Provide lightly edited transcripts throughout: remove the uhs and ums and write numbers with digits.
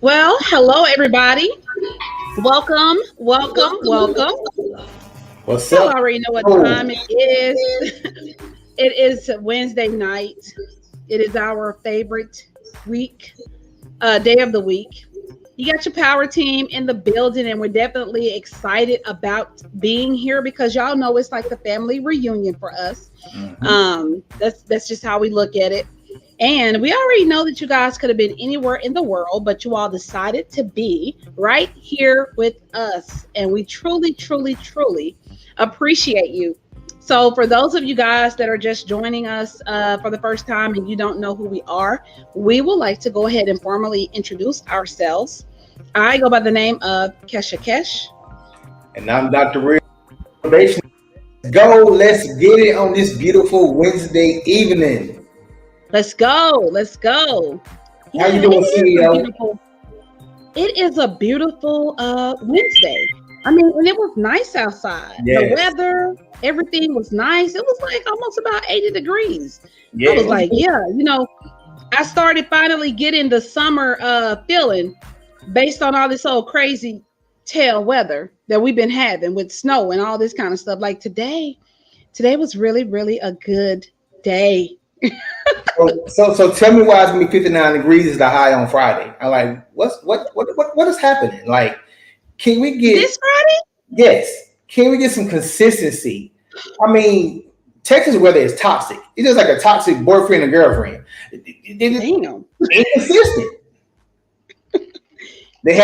Well, hello everybody. Welcome, welcome, welcome. What's Y'all up? already know what Oh, time it is. It is Wednesday night. It is our favorite week, day of the week. You got your power team in the building, and we're definitely excited about being here because y'all know it's like the family reunion for us. mhm. That's just how we look at it. And we already know that you guys could have been anywhere in the world, but you all decided to be right here with us. And we truly, truly, truly appreciate you. So, for those of you guys that are just joining us for the first time and you don't know who we are, we would like to go ahead and formally introduce ourselves. I go by the name of Kesha Kesh. And I'm Dr. Real Motivation. Go, let's get it on this beautiful Wednesday evening. Let's go. Let's go. How you Yeah, it doing, is a CEO? beautiful Wednesday. I mean, and it was nice outside. The Yes, weather, everything was nice. It was like almost about 80 degrees. I was yes. like, yeah, I started finally getting the summer feeling based on all this old crazy tail weather that we've been having with snow and all this kind of stuff. Like today was really, really a good day. So tell me why it's gonna be 59 degrees is the high on Friday. I'm like, what is happening? Like, can we get This Friday? yes? Can we get some consistency? I mean, Texas weather is toxic. It's just like a toxic boyfriend and girlfriend. It Damn. ain't consistent. Damn. They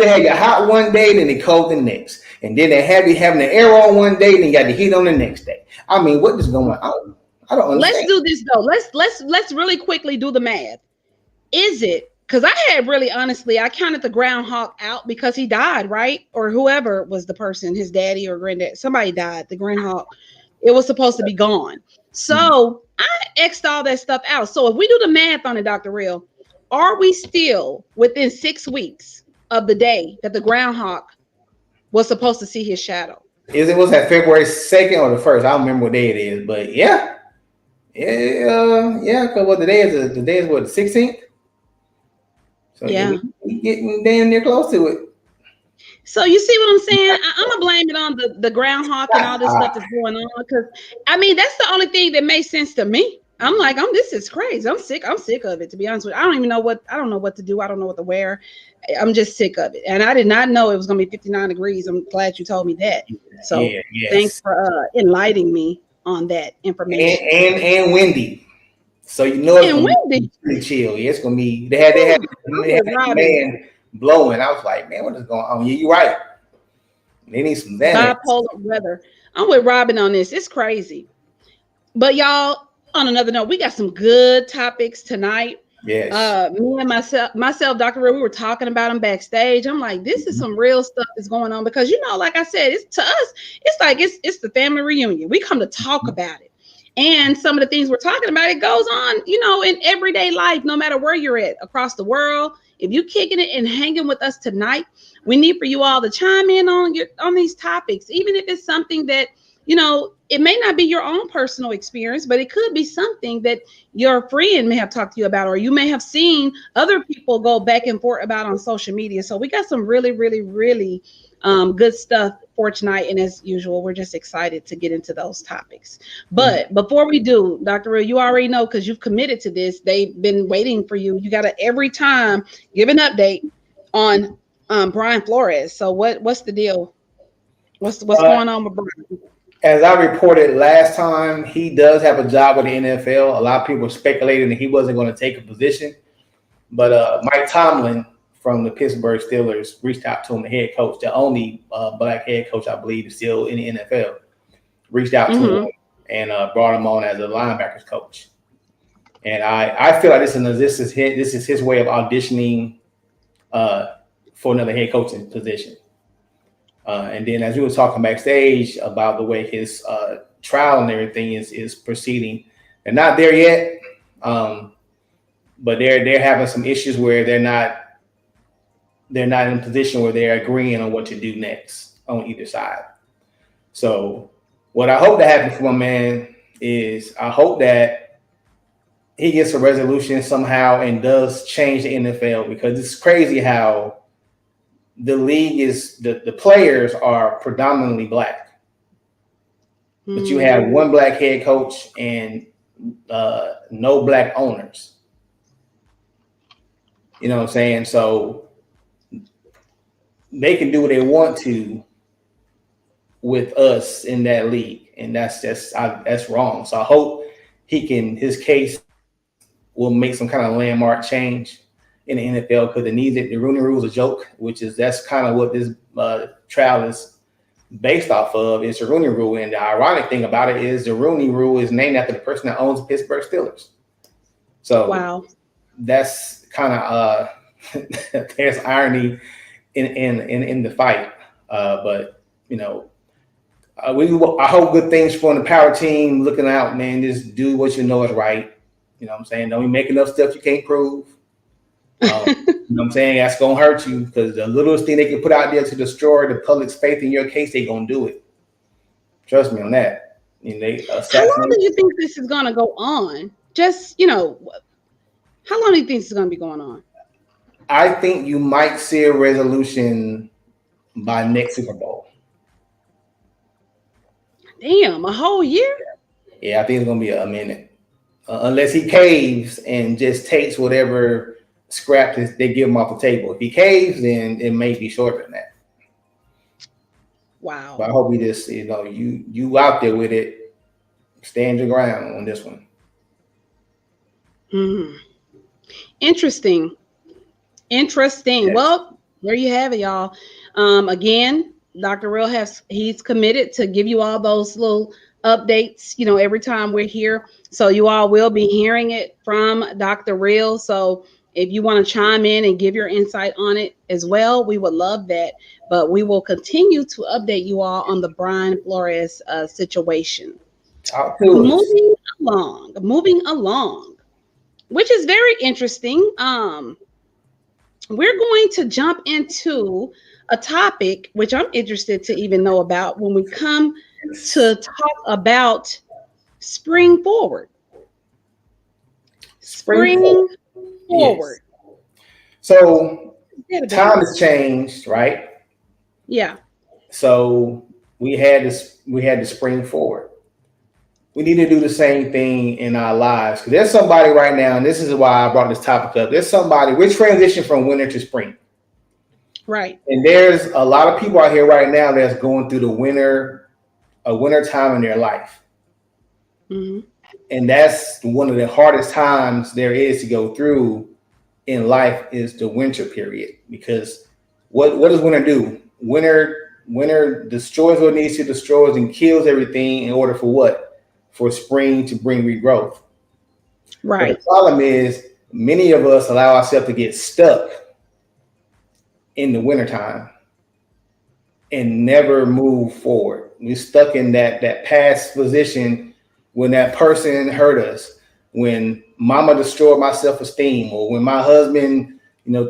had your hot one day, then they cold the next, and then they have you having the air on one day, then you got the heat on the next day. I mean, what is going on? I don't Let's understand. do this though. Let's really quickly do the math. Is it because I had really honestly, I counted the groundhog out because he died, right? Or whoever was the person, his daddy or granddad, somebody died. The groundhog, it was supposed to be gone. Mhm. So I X'd all that stuff out. So if we do the math on it, Dr. Real, are we still within 6 weeks of the day that the groundhog was supposed to see his shadow? Is it was that February 2nd or the first? I don't remember what day it is, but yeah, yeah. Because what the day is what the 16th. So yeah, Yeah. we getting damn near close to it. So you see what I'm saying? I'm gonna blame it on the groundhog and all this stuff that's going on because I mean that's the only thing that makes sense to me. I'm like, this is crazy. I'm sick. I'm sick of it. To be honest with you, I don't know what to do. I don't know what to wear. I'm just sick of it. And I did not know it was gonna be 59 degrees. I'm glad you told me that. So Yeah, thanks yes, for enlightening me on that and information. and windy. So you know it's And gonna be windy. pretty chill. Yeah, it's gonna be. Whew, I'm They had with the Robin. man blowing. I was like, man, what is going on? Yeah, you're right. They need some Xanax. Bipolar weather. I'm with Robin on this. It's crazy. But y'all, on another note, we got some good topics tonight. Yes. Me and myself, Dr. Real, we were talking about them backstage. I'm like, this is some real stuff that's going on because like I said, it's to us, it's like it's the family reunion. We come to talk about it. And some of the things we're talking about, it goes on, in everyday life, no matter where you're at across the world. If you kicking it and hanging with us tonight, we need for you all to chime in on these topics, even if it's something that it may not be your own personal experience, but it could be something that your friend may have talked to you about, or you may have seen other people go back and forth about on social media. So we got some really, really, really good stuff for tonight. And as usual, we're just excited to get into those topics. But before we do, Dr. Real, you already know because you've committed to this. They've been waiting for you. You got to every time give an update on Brian Flores. So what's the deal? What's Uh, going on with Brian? as I reported last time, he does have a job with the NFL. A lot of people were speculating that he wasn't going to take a position, but Mike Tomlin from the Pittsburgh Steelers reached out to him, the head coach, the only black head coach I believe is still in the NFL. Reached out to him Mm-hmm. and brought him on as a linebackers coach. And I feel like this is his way of auditioning uh, for another head coaching position. And then as we were talking backstage about the way his trial and everything is proceeding, they're not there yet, um, but they're having some issues where they're not in a position where they're agreeing on what to do next on either side. So what I hope that happens for my man is I hope that he gets a resolution somehow and does change the NFL, because it's crazy how the league is the players are predominantly black, but you have one black head coach and no black owners. You know what I'm saying? So they can do what they want to with us in that league, and that's wrong. So I hope his case will make some kind of landmark change in the NFL, because it needs it. The Rooney Rule is a joke, that's kind of what this trial is based off of. It's the Rooney Rule, and the ironic thing about it is the Rooney Rule is named after the person that owns the Pittsburgh Steelers. So wow, that's kind of there's irony in the fight, but you know. I hope good things for the power team. Looking out, man. Just do what you know is right. You know what I'm saying? Don't be making up stuff you can't prove. You know what I'm saying? That's going to hurt you, because the littlest thing they can put out there to destroy the public's faith in your case, they're going to do it. Trust me on that. How long do you think this is going to go on? Just, how long do you think this is going to be going on? I think you might see a resolution by next Super Bowl. Damn, a whole year? Yeah, I think it's going to be a minute. Unless he caves and just takes whatever scrap they give him off the table. If he caves, then it may be shorter than that. Wow. But I hope he just, you out there with it, stand your ground on this one. Interesting. Yeah. Well, there you have it, y'all. Again, Dr. Real he's committed to give you all those little updates, every time we're here. So you all will be hearing it from Dr. Real. So if you want to chime in and give your insight on it as well, we would love that. But we will continue to update you all on the Brian Flores situation. Moving along, which is very interesting. We're going to jump into a topic which I'm interested to even know about when we come to talk about spring forward. Spring forward. Yes. So time has changed, right? Yeah. So we had to spring forward. We need to do the same thing in our lives. Because there's somebody right now, and this is why I brought this topic up. There's somebody, we're transitioning from winter to spring. Right. And there's a lot of people out here right now that's going through a winter time in their life. Mm-hmm. And that's one of the hardest times there is to go through in life, is the winter period. Because what does winter do? Winter destroys what it needs to destroy and kills everything in order for what? For spring to bring regrowth. Right. But the problem is many of us allow ourselves to get stuck in the wintertime and never move forward. We're stuck in that past position when that person hurt us, when mama destroyed my self-esteem, or when my husband,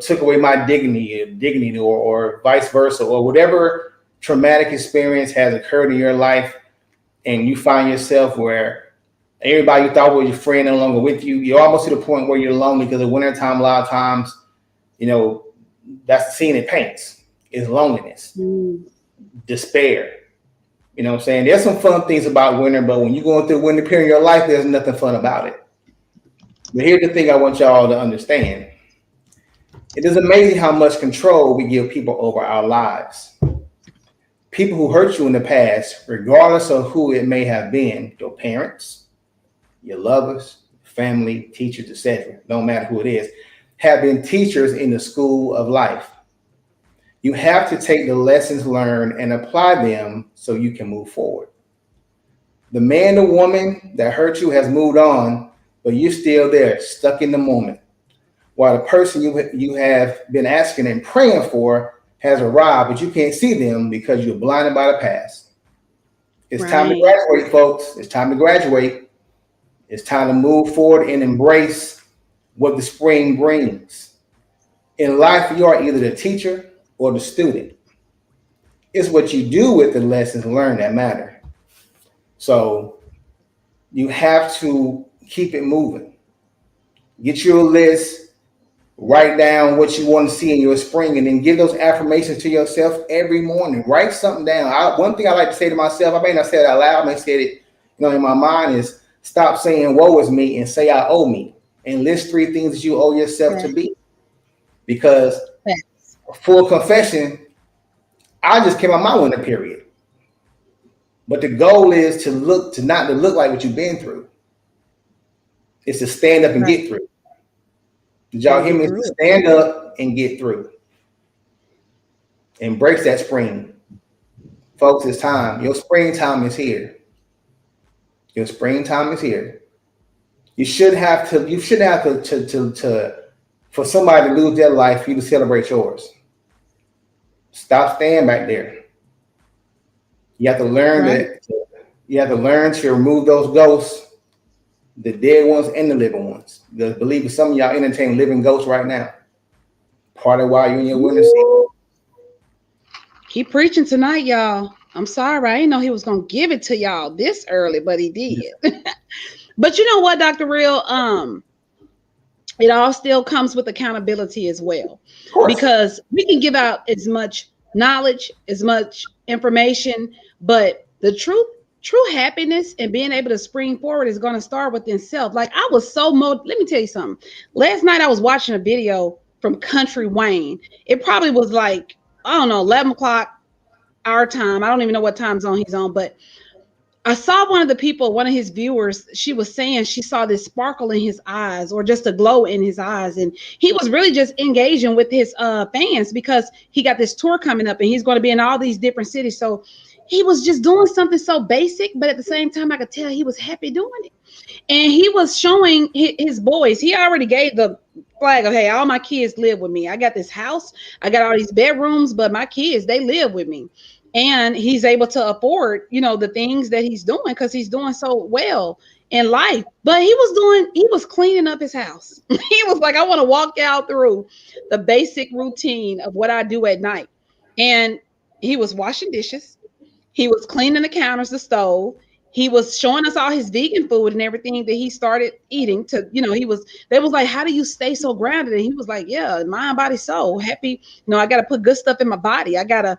took away my dignity, or vice versa, or whatever traumatic experience has occurred in your life, and you find yourself where everybody you thought was your friend no longer with you. You're almost to the point where you're lonely, because the wintertime, a lot of times, that's the scene it paints, is loneliness, despair. You know what I'm saying? There's some fun things about winter, but when you're going through a winter period in your life, there's nothing fun about it. But here's the thing I want y'all to understand. It is amazing how much control we give people over our lives. People who hurt you in the past, regardless of who it may have been, your parents, your lovers, family, teachers, etc., no matter who it is, have been teachers in the school of life. You have to take the lessons learned and apply them so you can move forward. The man or woman that hurt you has moved on, but you're still there, stuck in the moment. While the person you have been asking and praying for has arrived, but you can't see them because you're blinded by the past. It's time to graduate, folks. It's time to graduate. It's time to move forward and embrace what the spring brings. In life, you are either the teacher or the student. It's what you do with the lessons learned that matter. So you have to keep it moving. Get you a list, write down what you want to see in your spring, and then give those affirmations to yourself every morning. Write something down. One thing I like to say to myself, I may not say it out loud, I may say it, in my mind, is stop saying "woe is me" and say "I owe me," and list 3 things that you owe yourself to be. Because full confession, I just came out my winter period. But the goal is to not look like what you've been through. It's to stand up and get through. Did y'all hear me? It's to stand up and get through. Embrace that spring. Folks, it's time. Your springtime is here. Your springtime is here. You should have to for somebody to lose their life, for you to celebrate yours. Stop staying back there. You have to learn that. You have to learn to remove those ghosts, the dead ones and the living ones. Because believe me, some of y'all entertain living ghosts right now. Part of why you're in your winter season. Keep preaching tonight, y'all. I'm sorry. I didn't know he was going to give it to y'all this early, but he did. But you know what, Dr. Real? It all still comes with accountability as well. Because we can give out as much knowledge, as much information, but the true happiness and being able to spring forward is going to start within self. Like I was so let me tell you something. Last night I was watching a video from Country Wayne. It probably was like, I don't know, 11 o'clock our time. I don't even know what time zone he's on, but I saw one of his viewers, she was saying she saw this sparkle in his eyes or just a glow in his eyes. And he was really just engaging with his fans because he got this tour coming up and he's going to be in all these different cities. So he was just doing something so basic, but at the same time, I could tell he was happy doing it. And he was showing his boys. He already gave the flag of, hey, all my kids live with me. I got this house. I got all these bedrooms, but my kids, they live with me. And he's able to afford, the things that he's doing because he's doing so well in life. But he was cleaning up his house. He was like, I want to walk out through the basic routine of what I do at night. And he was washing dishes. He was cleaning the counters, the stove. He was showing us all his vegan food and everything that he started eating they was like, how do you stay so grounded? And he was like, yeah, mind, body, soul, happy. I got to put good stuff in my body. I got to,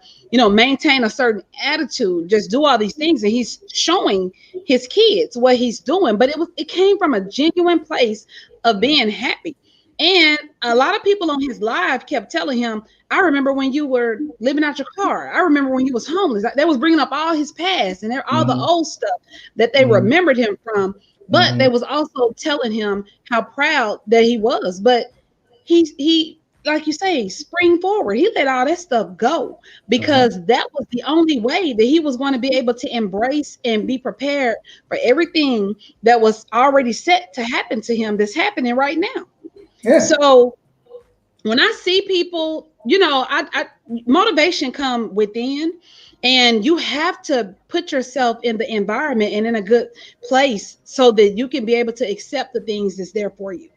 maintain a certain attitude, just do all these things. And he's showing his kids what he's doing, but it came from a genuine place of being happy. And a lot of people on his live kept telling him, I remember when you were living out your car. I remember when you was homeless. They was bringing up all his past and all the old stuff that they remembered him from. But they was also telling him how proud that he was. But he, like you say, spring forward. He let all that stuff go because that was the only way that he was going to be able to embrace and be prepared for everything that was already set to happen to him that's happening right now. Yeah. So when I see people, motivation come within, and you have to put yourself in the environment and in a good place so that you can be able to accept the things that's there for you.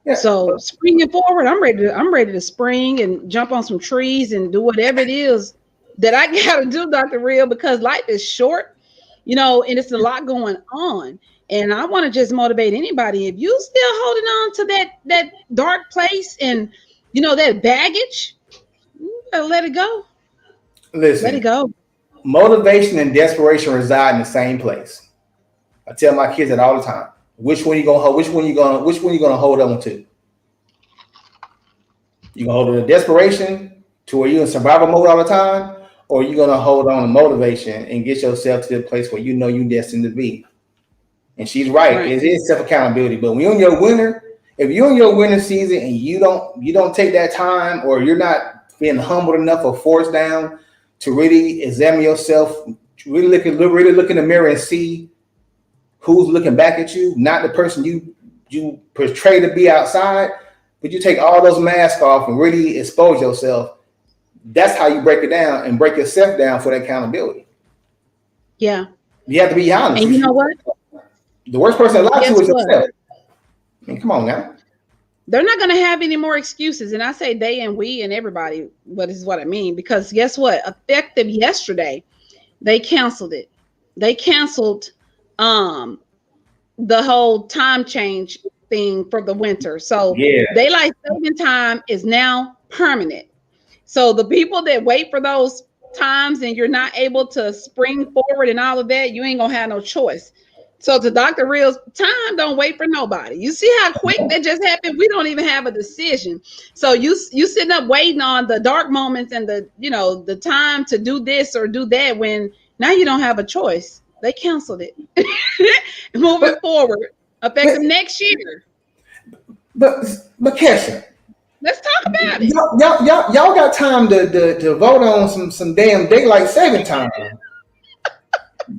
Yeah. So springing forward, I'm ready to spring and jump on some trees and do whatever it is that I got to do, Dr. Real, because life is short, and it's a lot going on. And I want to just motivate anybody. If you still holding on to that dark place and that baggage, you better let it go. Listen, let it go. Motivation and desperation reside in the same place. I tell my kids that all the time. Which one you gonna hold? Which one you gonna hold on to? You gonna hold on to desperation to where you in survival mode all the time, or you gonna hold on to motivation and get yourself to the place where you know you're destined to be? And she's right. It is self accountability. But when you're in your winter, if you're in your winter season and you don't take that time, or you're not being humbled enough or forced down to really examine yourself, really look in the mirror and see who's looking back at you, not the person you portray to be outside, but you take all those masks off and really expose yourself. That's how you break it down and break yourself down for the accountability. Yeah. You have to be honest. And you know what? The worst person to lie to is yourself. I mean, come on now. They're not going to have any more excuses. And I say they and we and everybody, but this is what I mean. Because guess what? Effective yesterday, they canceled it. They canceled the whole time change thing for the winter. So Yeah. daylight saving time is now permanent. So the people that wait for those times and you're not able to spring forward and all of that, you ain't gonna have no choice. So to Dr. Real's time, don't wait for nobody. You see how quick that just happened? We don't even have a decision. So you sitting up waiting on the dark moments and the time to do this or do that when now you don't have a choice. They canceled it. Moving But, forward, effective but next year. but Kesha, Let's talk about it. y'all got time to vote on some damn daylight saving time.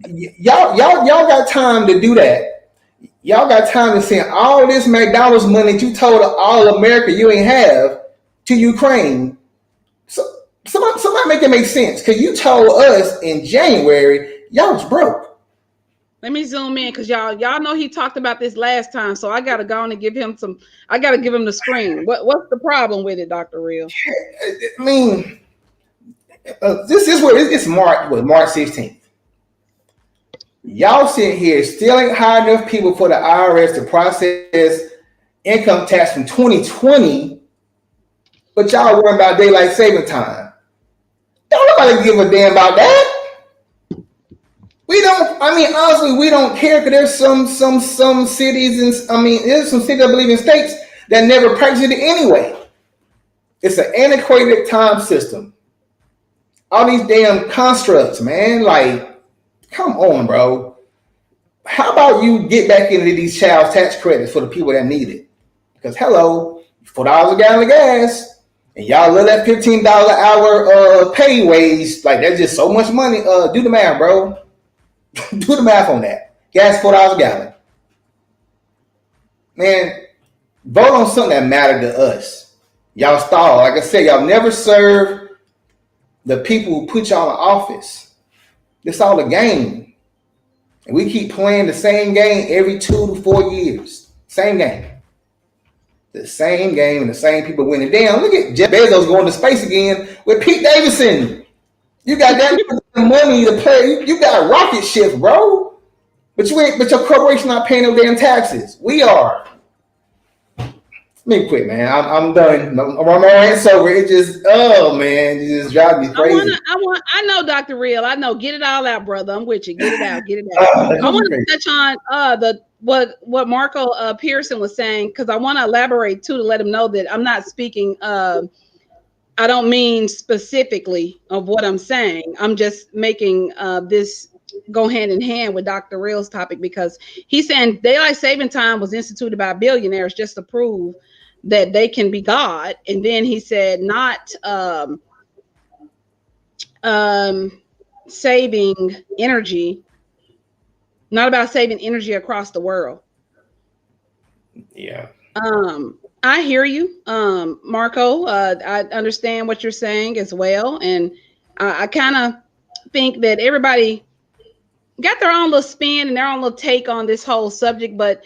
Y'all got time to do that. Y'all got time to send all this McDonald's money that you told all America you ain't have to Ukraine. So somebody make it make sense. Cause you told us in January y'all was broke. Let me zoom in because y'all know he talked about this last time. So I gotta go on and give him some. I gotta give him the screen. What's the problem with it, Dr. Real? I mean, this is what it's March 16th. Y'all sitting here still ain't hired enough people for the IRS to process income tax from 2020, but y'all worrying about daylight saving time. Don't nobody give a damn about that. We don't. I mean, honestly, we don't care because there's some cities and there's some cities I believe in states that never practice it anyway. It's an antiquated time system. All these damn constructs, man. Like, come on, bro. How about you get back into these child tax credits for the people that need it? Because hello, $4 a gallon of gas, and y'all let that $15 an hour pay wage. Like that's just so much money. Do the math, bro. Do the math on that. Gas $4 a gallon. Man, vote on something that mattered to us. Y'all stall. Like I said, y'all never serve the people who put y'all in office. It's all a game. And we keep playing the same game every 2 to 4 years. Same game. The same game and the same people winning. Damn, look at Jeff Bezos going to space again with Pete Davidson. You got that money to play. You got rocket ships, bro. But your corporation not paying no damn taxes. We are. Let me quit, man. I'm done. I'm rants over. It just, oh man, it just drives me crazy. I know, Dr. Real. I know. Get it all out, brother. I'm with you. Get it out. Get it out. I want to touch on what Marco Pearson was saying because I want to elaborate too to let him know that I'm not speaking. I don't mean specifically of what I'm saying. I'm just making this go hand in hand with Dr. Real's topic because he's saying daylight saving time was instituted by billionaires just to prove that they can be God. And then he said not saving energy, not about saving energy across the world. Yeah. I hear you, Marco. I understand what you're saying as well. And I kind of think that everybody got their own little spin and their own little take on this whole subject, but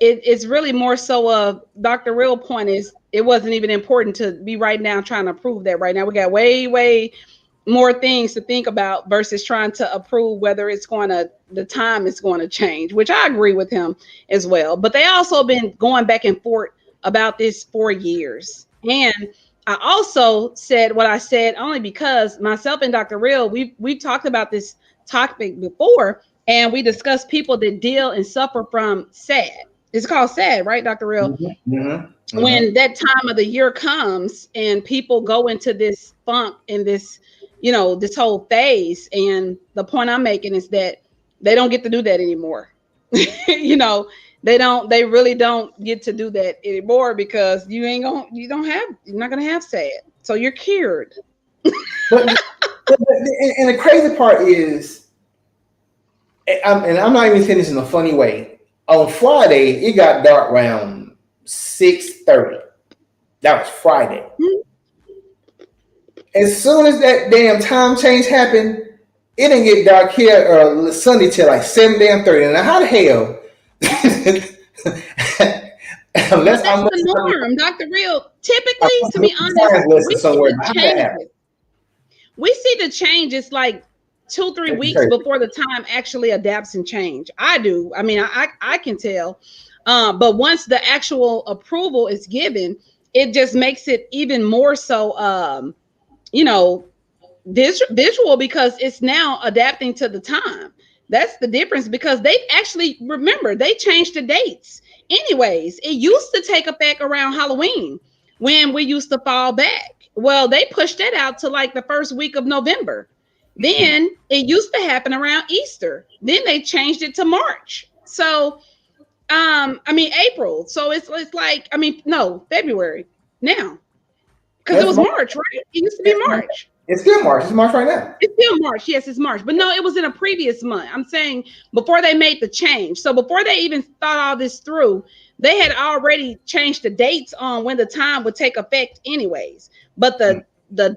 it's really more so of Dr. Real point is it wasn't even important to be right now trying to prove that right now. We got way more things to think about versus trying to approve whether the time is going to change, which I agree with him as well. But they also been going back and forth about this for years. And I also said what I said only because myself and Dr. Real, we talked about this topic before, and we discussed people that deal and suffer from SAD. It's called SAD, right, Dr. Real? Mm-hmm. Mm-hmm. When that time of the year comes and people go into this funk and this, this whole phase. And the point I'm making is that they don't get to do that anymore. They really don't get to do that anymore because you're not gonna have SAD. So you're cured. but and the crazy part is, and I'm not even saying this in a funny way. On Friday, it got dark around 6:30. That was Friday. Mm-hmm. As soon as that damn time change happened, it didn't get dark here Sunday till like 7:30. Now how the hell? That's the norm, Dr. Real. Typically, to be honest, we see the changes like 2-3 weeks before the time actually adapts and change. I do. I mean, I can tell. But once the actual approval is given, it just makes it even more so, you know, visual, because it's now adapting to the time. That's the difference, because they actually, remember, they changed the dates. Anyways, it used to take effect around Halloween when we used to fall back. Well, they pushed that out to like the first week of November. Then it used to happen around Easter. Then they changed it to March. So, I mean April. So it's like, I mean, no, February now, because it was March, right? It used to be March. It's still March. It's March right now. It's still March. Yes, it's March. But no, it was in a previous month. I'm saying before they made the change. So before they even thought all this through, they had already changed the dates on when the time would take effect anyways. But the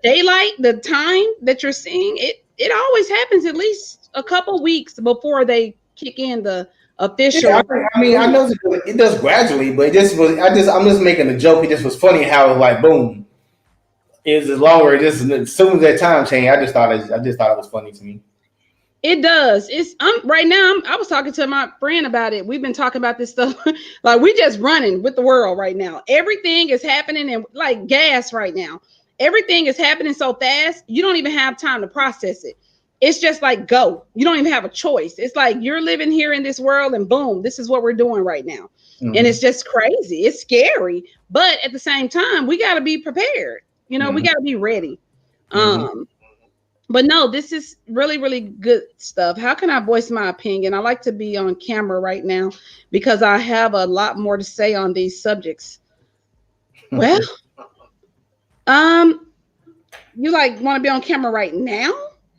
daylight, the time that you're seeing, it always happens at least a couple weeks before they kick in the official. Yeah, I mean, I know it does gradually, but it just was. I'm just making a joke. It just was funny how it was like boom. It was longer. Just as soon as that time changed, I just thought it was funny to me. It does. It's right now. I was talking to my friend about it. We've been talking about this stuff. Like, we just running with the world right now. Everything is happening and like gas right now. Everything is happening so fast, you don't even have time to process it. It's just like, go. You don't even have a choice. It's like you're living here in this world and boom, this is what we're doing right now. Mm-hmm. And it's just crazy. It's scary. But at the same time, we got to be prepared. You know, we got to be ready. But no, this is really, really good stuff. How can I voice my opinion? I like to be on camera right now because I have a lot more to say on these subjects. Well, you like want to be on camera right now?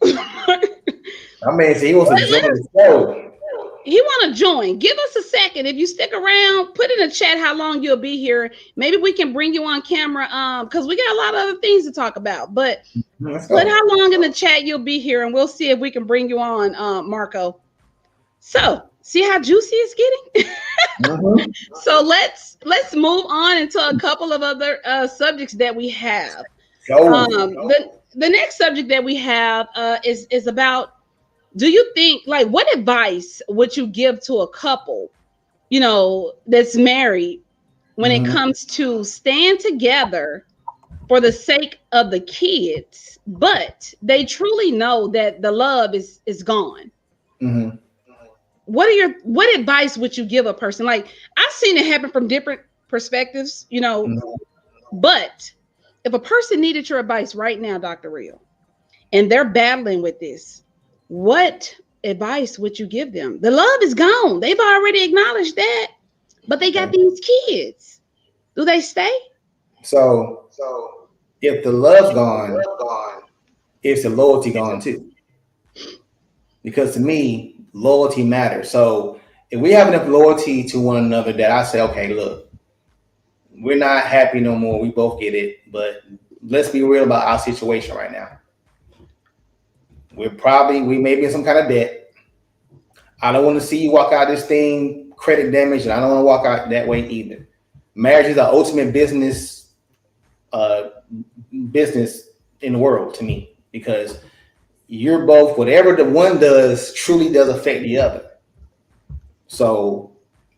I mean, so he wants to join the show. He want to join. Give us a second. If you stick around, put in the chat how long you'll be here. Maybe we can bring you on camera because we got a lot of other things to talk about. But put how long in the chat you'll be here, and we'll see if we can bring you on, Marco. So, see how juicy it's getting? So let's move on into a couple of other subjects that we have. The next subject that we have is about, do you think, like, what advice would you give to a couple, you know, that's married when it comes to staying together for the sake of the kids, but they truly know that the love is gone? What advice would you give a person? Like, I've seen it happen from different perspectives, you know, but if a person needed your advice right now, Dr. Real, and they're battling with this, what advice would you give them? The love is gone. They've already acknowledged that, but they got these kids. Do they stay? So if the love's gone, is the loyalty gone too? Because to me, loyalty matters. So if we have enough loyalty to one another that I say, okay, look, we're not happy no more. We both get it, but let's be real about our situation right now. We may be in some kind of debt. I don't want to see you walk out this thing credit damage, and I don't want to walk out that way either. Marriage is the ultimate business in the world to me, because you're both, whatever the one does truly does affect the other. So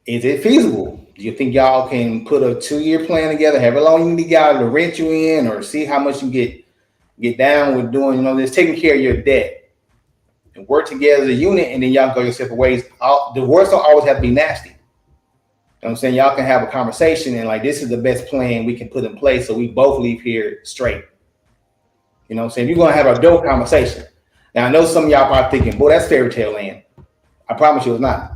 is it feasible? Do you think y'all can put a 2-year plan together, however long you need y'all to rent you in, or see how much you get down with doing, you know, this, taking care of your debt, and work together as a unit, and then y'all go your separate ways? Divorce don't always have to be nasty. You know what I'm saying? Y'all can have a conversation and like, this is the best plan we can put in place so we both leave here straight. You know what I'm saying? You're going to have a dope conversation. Now, I know some of y'all probably thinking, boy, that's fairy tale land. I promise you it's not.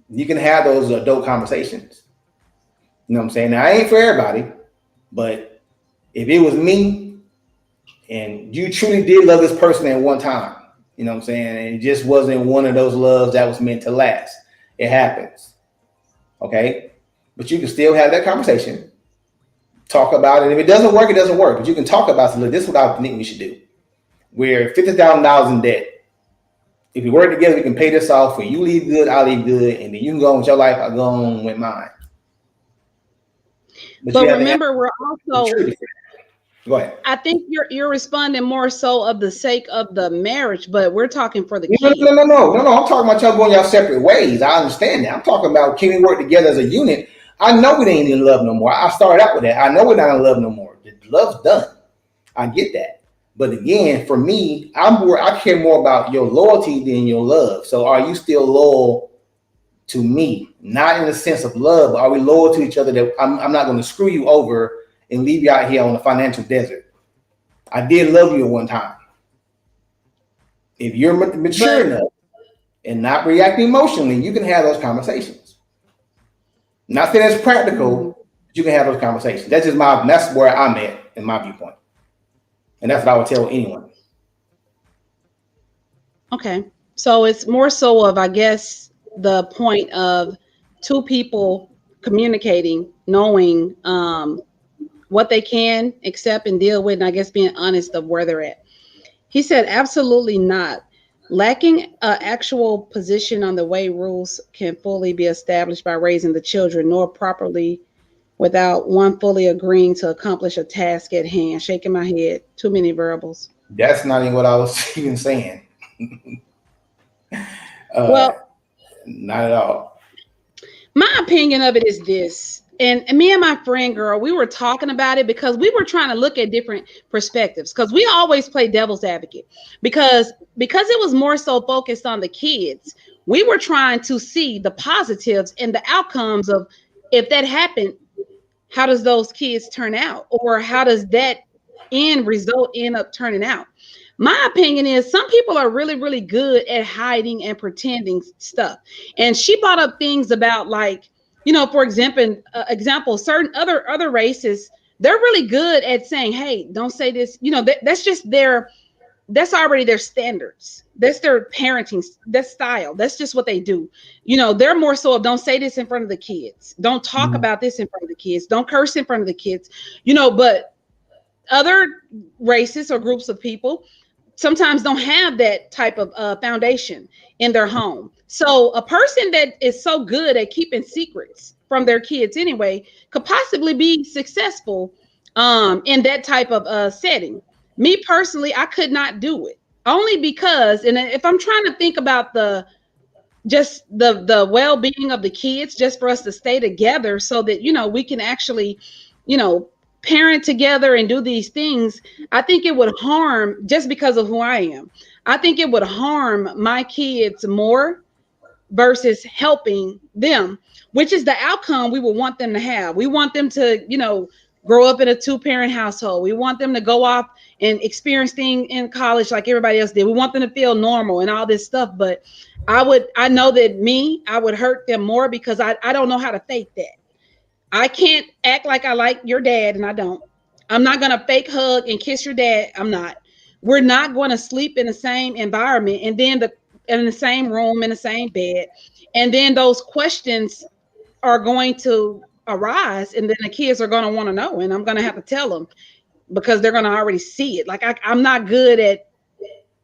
You can have those adult conversations. You know what I'm saying? Now, I ain't for everybody, but if it was me and you truly did love this person at one time, you know what I'm saying, and it just wasn't one of those loves that was meant to last, it happens. Okay? But you can still have that conversation. Talk about it. If it doesn't work, it doesn't work. But you can talk about it. Look, this is what I think we should do. We're $50,000 in debt. If we work together, we can pay this off. When you leave good, I'll leave good, and then you can go on with your life, I'll go on with mine. But remember, we're also Go ahead. I think you're responding more so of the sake of the marriage, but we're talking for the No, kids. no, no, no, no, no. I'm talking about y'all going y'all separate ways. I understand that. I'm talking about can we work together as a unit? I know we ain't in love no more. I started out with that. I know we're not in love no more. The love's done. I get that. But again, for me, I care more about your loyalty than your love. So are you still loyal to me? Not in the sense of love, but are we loyal to each other that I'm not going to screw you over and leave you out here on the financial desert? I did love you at one time. If you're mature enough and not reacting emotionally, you can have those conversations. Not saying it's practical, but you can have those conversations. That's where I'm at in my viewpoint. And that's what I would tell anyone. Okay. So it's more so of, I guess, the point of two people communicating, knowing what they can accept and deal with, and I guess being honest of where they're at. He said, absolutely not. Lacking an actual position on the way rules can fully be established by raising the children, nor properly without one fully agreeing to accomplish a task at hand. Shaking my head. Too many variables. That's not even what I was even saying. Well, Not at all. my opinion of it is this. And me and my friend girl, we were talking about it because we were trying to look at different perspectives, because we always play devil's advocate, because it was more so focused on the kids. We were trying to see the positives and the outcomes of, if that happened, how does those kids turn out, or how does that end result end up turning out? My opinion is some people are really, really good at hiding and pretending stuff. And she brought up things about, like, for example, certain other races, they're really good at saying, hey, don't say this. That's just that's already their standards. That's their parenting, that's style. That's just what they do. They're more so of, don't say this in front of the kids. Don't talk about this in front of the kids. Don't curse in front of the kids. But other races or groups of people sometimes don't have that type of foundation in their home. So a person that is so good at keeping secrets from their kids anyway could possibly be successful in that type of setting. Me personally, I could not do it, only because, and if I'm trying to think about the well-being of the kids, just for us to stay together so that we can actually parent together and do these things, I think it would harm, just because of who I am, I think it would harm my kids more versus helping them, which is the outcome we would want them to have. We want them to grow up in a two-parent household. We want them to go off and experience things in college like everybody else did. We want them to feel normal and all this stuff. But I know that I would hurt them more, because I don't know how to fake that. I can't act like I like your dad, and I don't. I'm not going to fake hug and kiss your dad. I'm not. We're not going to sleep in the same environment, and then in the same room, in the same bed. And then those questions are going to arise, and then the kids are going to want to know, and I'm going to have to tell them, because they're going to already see it. Like I'm not good at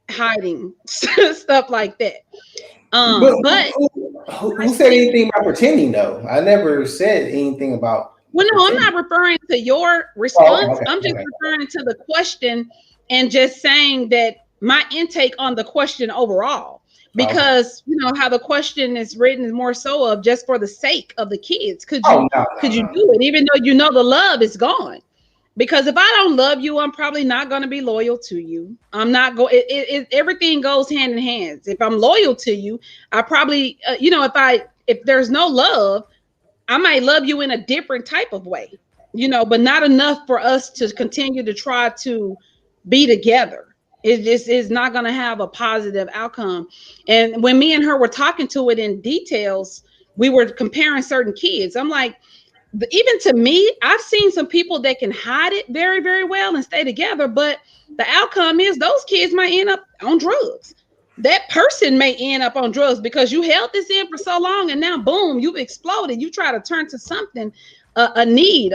hiding stuff like that. But who said anything about pretending though? I never said anything about. Well, no, I'm not referring to your response. Oh, okay, I'm just referring to the question, and just saying that my intake on the question overall, because how the question is written is more so of, just for the sake of the kids. Could you do it, even though the love is gone? Because if I don't love you, I'm probably not going to be loyal to you. I'm not going. Everything goes hand in hand. If I'm loyal to you, I probably, if there's no love, I might love you in a different type of way, but not enough for us to continue to try to be together. It just is not going to have a positive outcome. And when me and her were talking to it in details, we were comparing certain kids. I'm like, even to me, I've seen some people that can hide it very, very well and stay together, but the outcome is those kids might end up on drugs. That person may end up on drugs because you held this in for so long, and now boom, you've exploded. You try to turn to something, a need,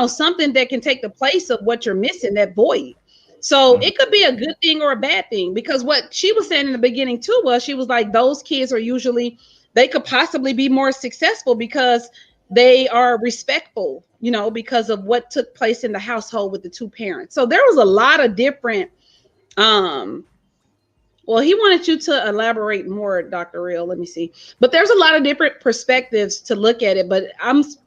something that can take the place of what you're missing, that void. So it could be a good thing or a bad thing, because what she was saying in the beginning too was, she was like, those kids are usually, they could possibly be more successful because they are respectful, you know, because of what took place in the household with the two parents. So there was a lot of different, well, he wanted you to elaborate more, Dr. Real. Let me see. But there's a lot of different perspectives to look at it. But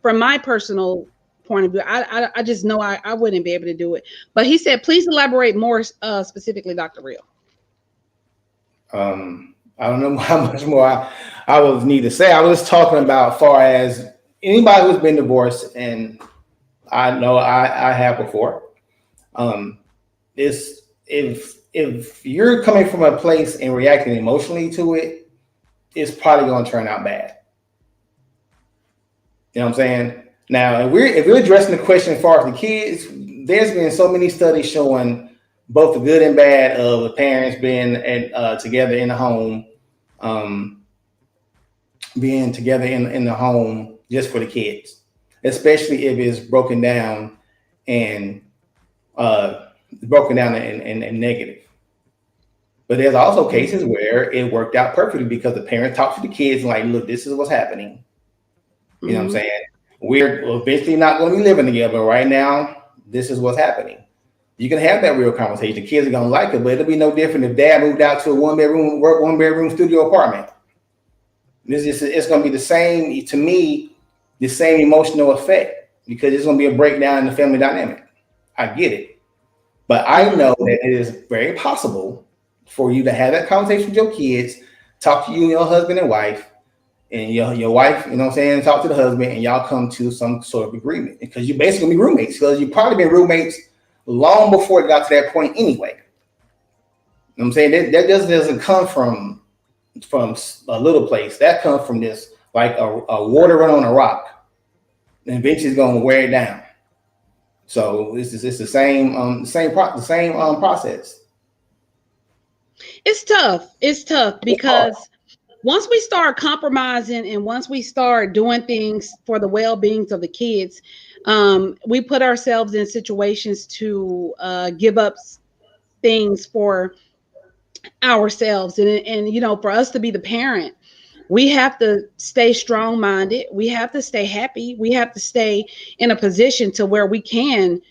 from my personal point of view, I just know I wouldn't be able to do it. But he said, please elaborate more specifically, Dr. Real. I don't know how much more I would need to say. I was talking about far as anybody who's been divorced, and I know I have before. It's if you're coming from a place and reacting emotionally to it, it's probably going to turn out bad. You know what I'm saying? Now, if we're addressing the question as far as the kids, there's been so many studies showing both the good and bad of the parents being together in the home, being together in the home just for the kids, especially if it's broken down and negative. But there's also cases where it worked out perfectly because the parents talked to the kids and like, look, this is what's happening. You know what I'm saying? We're eventually not going to be living together. Right now, this is what's happening. You can have that real conversation. The kids are going to like it, but it'll be no different if dad moved out to a one bedroom studio apartment. It's going to be the same, to me, the same emotional effect because it's going to be a breakdown in the family dynamic. I get it. But I know that it is very possible for you to have that conversation with your kids, talk to you and your husband and wife, and your wife, you know what I'm saying, talk to the husband, and y'all come to some sort of agreement. Because you're basically going to be roommates, because you've probably been roommates long before it got to that point anyway. You know what I'm saying? That doesn't come from a little place. That comes from this, like a water run on a rock. And eventually it's going to wear it down. So it's the same process. It's tough because once we start compromising and once we start doing things for the well-being of the kids, we put ourselves in situations to give up things for ourselves. And you know, for us to be the parent, we have to stay strong-minded. We have to stay happy. We have to stay in a position to where we can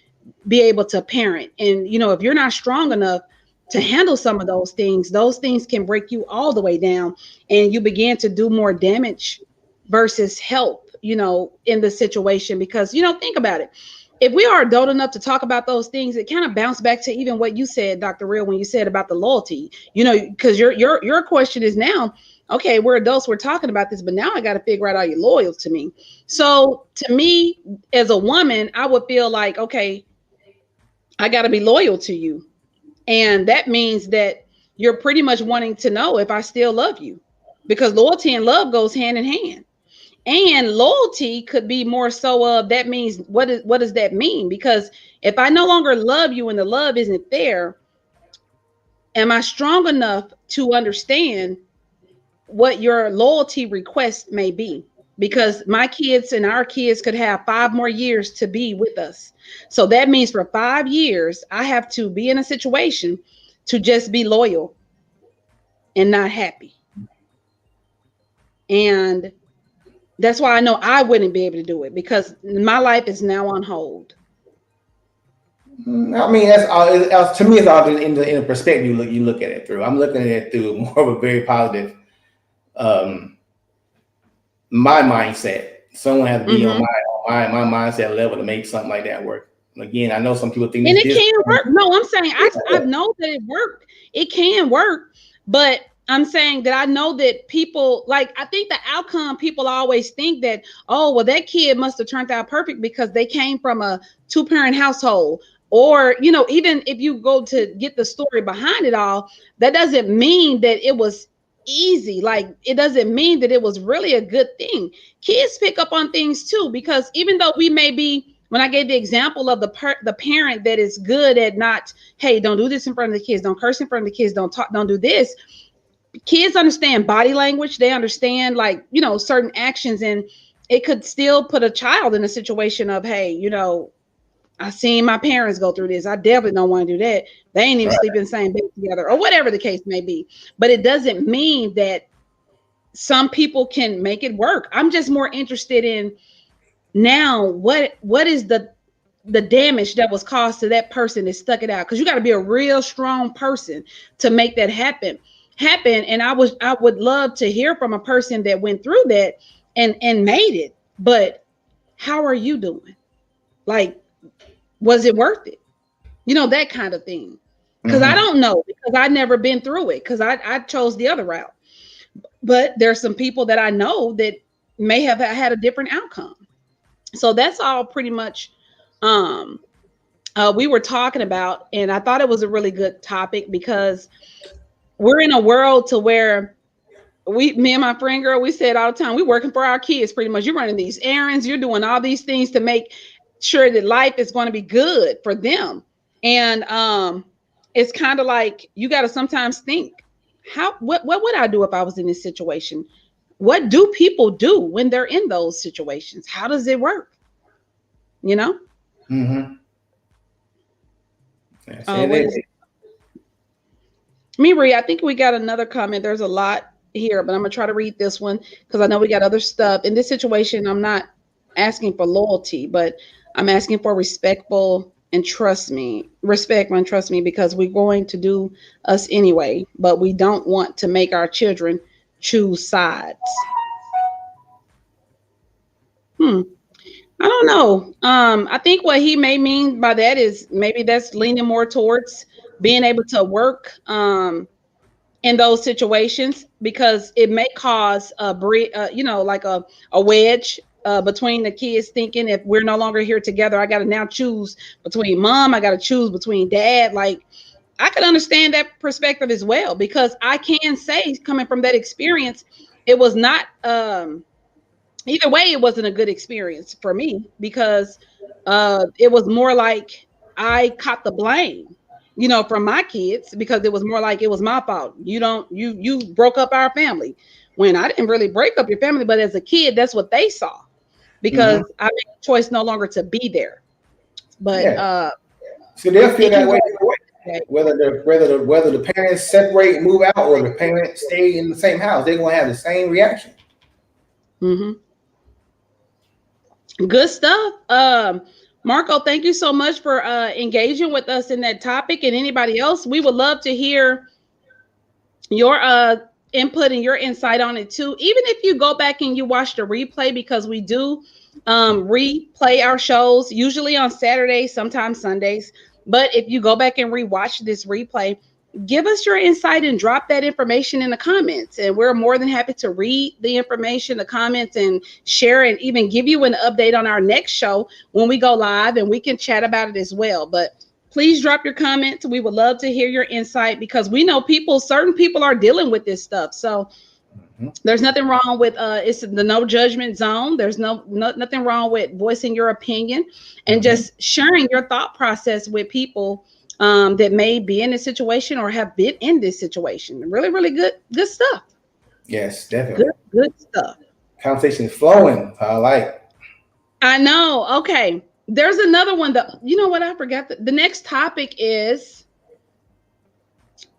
be able to parent. And, you know, if you're not strong enough to handle some of those things can break you all the way down, and you begin to do more damage versus help, you know, in the situation. Because, you know, think about it. If we are adult enough to talk about those things, it kind of bounced back to even what you said, Dr. Real, when you said about the loyalty, you know, because your question is now, okay, we're adults, we're talking about this, but now I got to figure out, are you loyal to me? So to me, as a woman, I would feel like, okay, I got to be loyal to you. And that means that you're pretty much wanting to know if I still love you, because loyalty and love goes hand in hand. And loyalty could be more so of, that means what does that mean? Because if I no longer love you and the love isn't there, am I strong enough to understand what your loyalty request may be? Because my kids and our kids could have 5 more years to be with us. So that means for 5 years, I have to be in a situation to just be loyal and not happy. And that's why I know I wouldn't be able to do it, because my life is now on hold. I mean, that's to me, it's all in the perspective you look at it through. I'm looking at it through more of a very positive my mindset. Someone has to be on my mindset level to make something like that work. Again, I know some people think, and it can work. No, I'm saying I know that it worked. It can work, but I'm saying that I know that people, like, I think the outcome, people always think that, oh, well, that kid must have turned out perfect because they came from a 2-parent household. Or, you know, even if you go to get the story behind it all, that doesn't mean that it was easy. Like, it doesn't mean that it was really a good thing. Kids pick up on things too, because even though we may be, when I gave the example of the parent that is good at not, hey, don't do this in front of the kids, don't curse in front of the kids, don't talk, don't do this. Kids understand body language. They understand, like, you know, certain actions, and it could still put a child in a situation of, hey, you know, I seen my parents go through this. I definitely don't want to do that. They ain't even sleep in the same bed together, or whatever the case may be. But it doesn't mean that some people can make it work. I'm just more interested in now what is the damage that was caused to that person that stuck it out? Because you got to be a real strong person to make that happen. And I would love to hear from a person that went through that and made it. But how are you doing? Like, was it worth it? You know, that kind of thing. Because I don't know, because I've never been through it, because I chose the other route. But there's some people that I know that may have had a different outcome. So that's all pretty much we were talking about. And I thought it was a really good topic, because we're in a world to where me and my friend girl, we said all the time, we're working for our kids pretty much. You're running these errands, you're doing all these things to make sure that life is going to be good for them. And it's kind of like you got to sometimes think, what would I do if I was in this situation? What do people do when they're in those situations? How does it work? You know? Miri, I think we got another comment. There's a lot here, but I'm gonna try to read this one because I know we got other stuff. In this situation, I'm not asking for loyalty, but I'm asking for respect and trust me, because we're going to do us anyway, but we don't want to make our children choose sides. I don't know. I think what he may mean by that is maybe that's leaning more towards being able to work in those situations, because it may cause like a wedge between the kids, thinking if we're no longer here together, I got to now choose between mom, I got to choose between dad. Like, I could understand that perspective as well, because I can say, coming from that experience, it was not either way, it wasn't a good experience for me, because it was more like I caught the blame, from my kids, because it was more like it was my fault. You broke up our family, when I didn't really break up your family, but as a kid, that's what they saw, because I made a choice no longer to be there. But so they'll feel that way whether the parents separate and move out, or the parents stay in the same house. They're gonna have the same reaction. Good stuff. Marco, thank you so much for engaging with us in that topic. And anybody else, we would love to hear your input and your insight on it too. Even if you go back and you watch the replay, because we do replay our shows usually on Saturdays, sometimes Sundays. But if you go back and rewatch this replay, give us your insight and drop that information in the comments. And we're more than happy to read the information, the comments, and share, and even give you an update on our next show when we go live, and we can chat about it as well. But please drop your comments. We would love to hear your insight, because we know certain people are dealing with this stuff. So there's nothing wrong with it's the no judgment zone. There's nothing wrong with voicing your opinion and just sharing your thought process with people that may be in this situation or have been in this situation. Really, really good stuff. Yes, definitely. Good stuff. Conversation is flowing. I like. I know. Okay. There's another one that, you know what, I forgot. The next topic is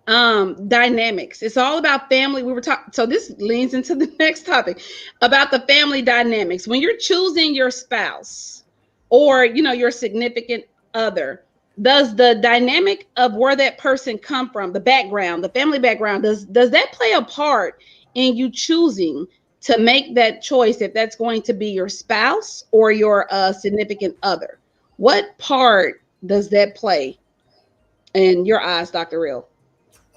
dynamics. It's all about family. We were talking, so this leans into the next topic about the family dynamics. When you're choosing your spouse or, your significant other, does the dynamic of where that person come from, the background, the family background, does that play a part in you choosing to make that choice, if that's going to be your spouse or your significant other? What part does that play in your eyes, Dr. Real?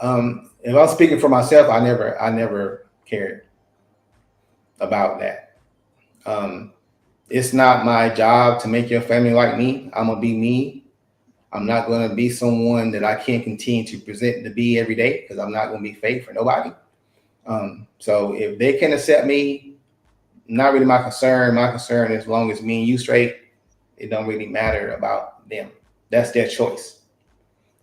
If I'm speaking for myself, I never cared about that. It's not my job to make your family like me. I'm gonna be me. I'm not gonna be someone that I can't continue to present to be every day, because I'm not gonna be fake for nobody. So if they can accept me, not really my concern. My concern, as long as me and you straight, it don't really matter about them. That's their choice.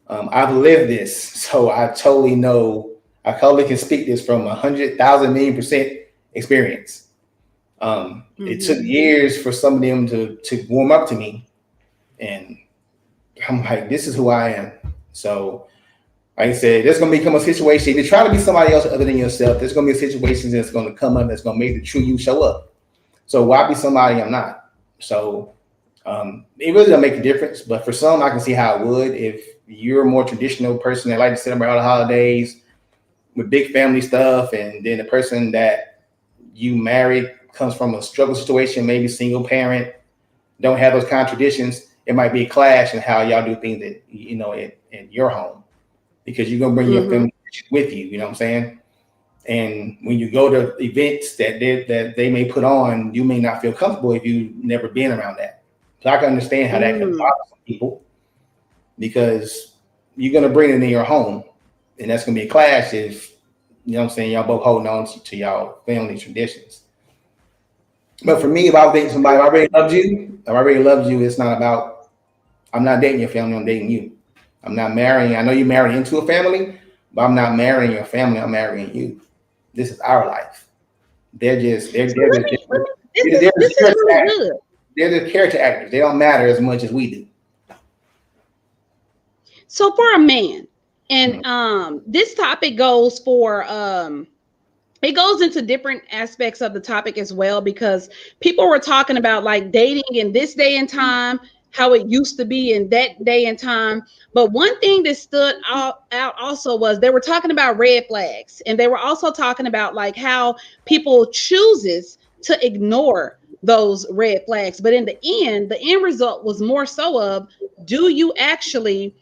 I've lived this, so I totally know. I totally can speak this from 100,000,000,000% experience. It took years for some of them to warm up to me, and I'm like, this is who I am. So, like I said, there's gonna become a situation. If you try to be somebody else other than yourself, there's gonna be situations that's gonna come up that's gonna make the true you show up. So why be somebody I'm not? So it really doesn't make a difference. But for some, I can see how it would. If you're a more traditional person that like to celebrate all the holidays with big family stuff, and then the person that you married comes from a struggle situation, maybe single parent, don't have those kind of traditions, it might be a clash in how y'all do things that in your home, because you're gonna bring your Mm-hmm. family with you. You know what I'm saying? And when you go to events that they may put on, you may not feel comfortable if you've never been around that. So I can understand how that can Mm. bother some people, because you're gonna bring it in your home, and that's gonna be a clash if what I'm saying, y'all both holding on to y'all family traditions. But for me, if I was dating somebody, if I really loved you, it's not about, I'm not dating your family, I'm dating you. I'm not marrying. I know you're married into a family, but I'm not marrying your family. I'm marrying you. This is our life. They're just So this they're is the this is character really actors. good. They're the character actors. They don't matter as much as we do. So for a man, and Mhm. this topic goes for it goes into different aspects of the topic as well, because people were talking about like dating in this day and time, how it used to be in that day and time. But one thing that stood out also was they were talking about red flags, and they were also talking about like how people chooses to ignore those red flags. But in the end result was more so of, do you actually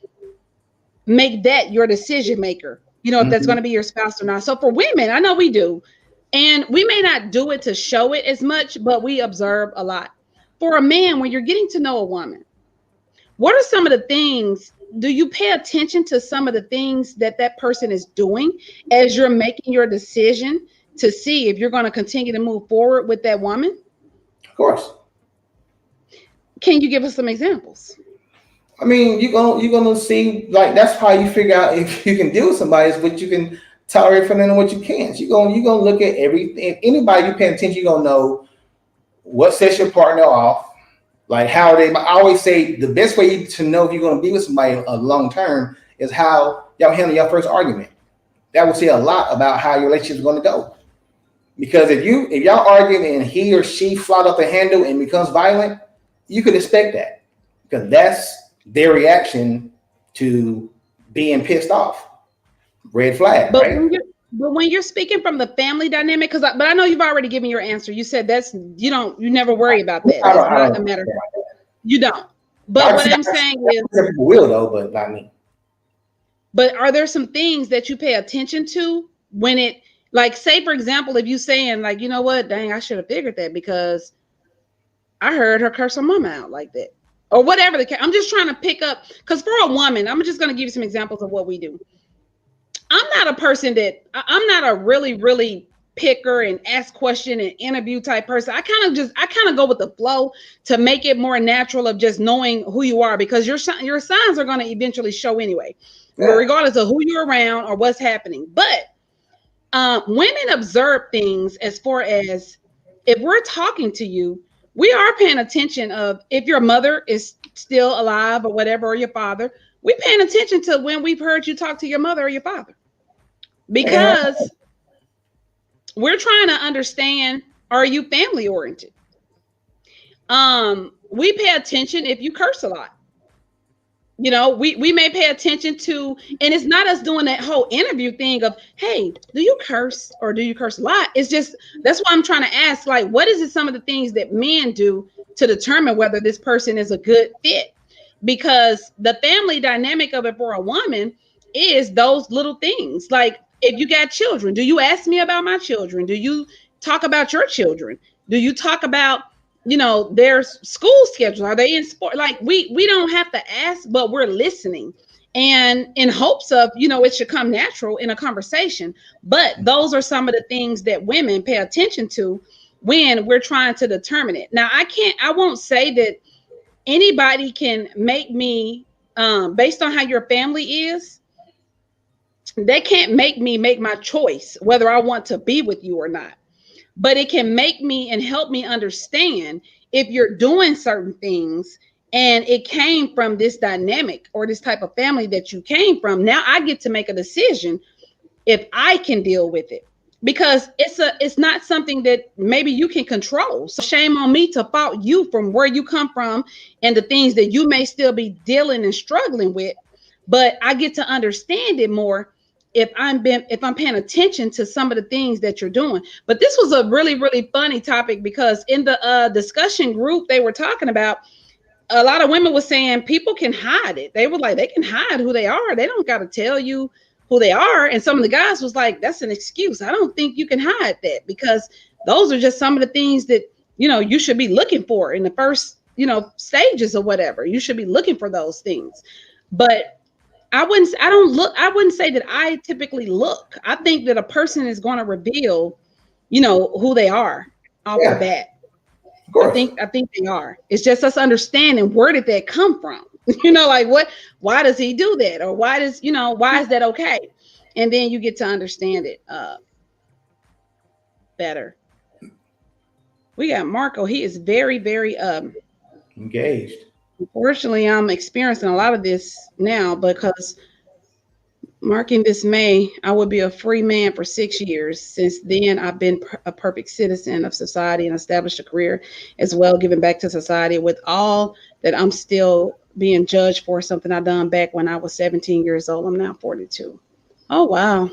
make that your decision maker, if that's going Mhm. to be your spouse or not. So for women, I know we do, and we may not do it to show it as much, but we observe a lot. For a man, when you're getting to know a woman, what are some of the things, do you pay attention to some of the things that that person is doing as you're making your decision to see if you're going to continue to move forward with that woman? Of course. Can you give us some examples? I mean, you're gonna see, like, that's how you figure out if you can deal with somebody, is what you can tolerate from them and what you can't. You're gonna look at everything. Anybody you pay attention, you're gonna know what sets your partner off, like how they. I always say the best way to know if you're gonna be with somebody a long term is how y'all handle your first argument. That will say a lot about how your relationship is gonna go. Because if y'all arguing and he or she flies off the handle and becomes violent, you could expect that, because that's their reaction to being pissed off. Red flag, But right? but when you're speaking from the family dynamic, but I know you've already given your answer. You said you never worry about that. I That's don't, I not don't. a matter. You don't. I But what see I'm saying is, some people will though, but not me. but are there some things that you pay attention to when it, like, say for example, if you saying like, you know what, dang, I should have figured that because I heard her curse her mama out like that, or whatever the case. I'm just trying to pick up, because for a woman, I'm just going to give you some examples of what we do. I'm not a person that I'm not a really picker and ask question and interview type person. I kind of go with the flow to make it more natural of just knowing who you are, because your signs are going to eventually show anyway, Yeah. regardless of who you're around or what's happening. But women observe things as far as, if we're talking to you, we are paying attention of if your mother is still alive or whatever, or your father. We're paying attention to when we've heard you talk to your mother or your father, And because we're trying to understand, are you family oriented? We pay attention if you curse a lot. We may pay attention to, and it's not us doing that whole interview thing of, hey, do you curse or do you curse a lot? It's just, that's why I'm trying to ask, like, what is it, some of the things that men do to determine whether this person is a good fit? Because the family dynamic of it for a woman is those little things. Like, if you got children, do you ask me about my children? Do you talk about your children? Do you talk about, their school schedule? Are they in sport? Like, we don't have to ask, but we're listening, and in hopes of, it should come natural in a conversation. But those are some of the things that women pay attention to when we're trying to determine it. Now, I won't say that anybody can make me, based on how your family is, they can't make me make my choice whether I want to be with you or not, but it can make me and help me understand if you're doing certain things and it came from this dynamic or this type of family that you came from. Now I get to make a decision if I can deal with it. because it's not something that maybe you can control. So shame on me to fault you from where you come from and the things that you may still be dealing and struggling with. But I get to understand it more if I'm paying attention to some of the things that you're doing. But this was a really, really funny topic, because in the discussion group they were talking about, a lot of women were saying people can hide it. They were like, they can hide who they are. They don't got to tell you who they are. And some of the guys was like, that's an excuse. I don't think you can hide that, because those are just some of the things that, you should be looking for in the first, stages or whatever. You should be looking for those things. But I wouldn't say that I typically look. I think that a person is going to reveal, who they are off the bat. Of course. I think they are. It's just us understanding, where did that come from? Like why does he do that? Or why is that okay? And then you get to understand it better. We got Marco. He is very, very engaged. Unfortunately, I'm experiencing a lot of this now, because marking this May, I will be a free man for 6 years. Since then, I've been a perfect citizen of society and established a career as well, giving back to society. With all that, I'm still being judged for something I done back when I was 17 years old. I'm now 42. Oh, wow.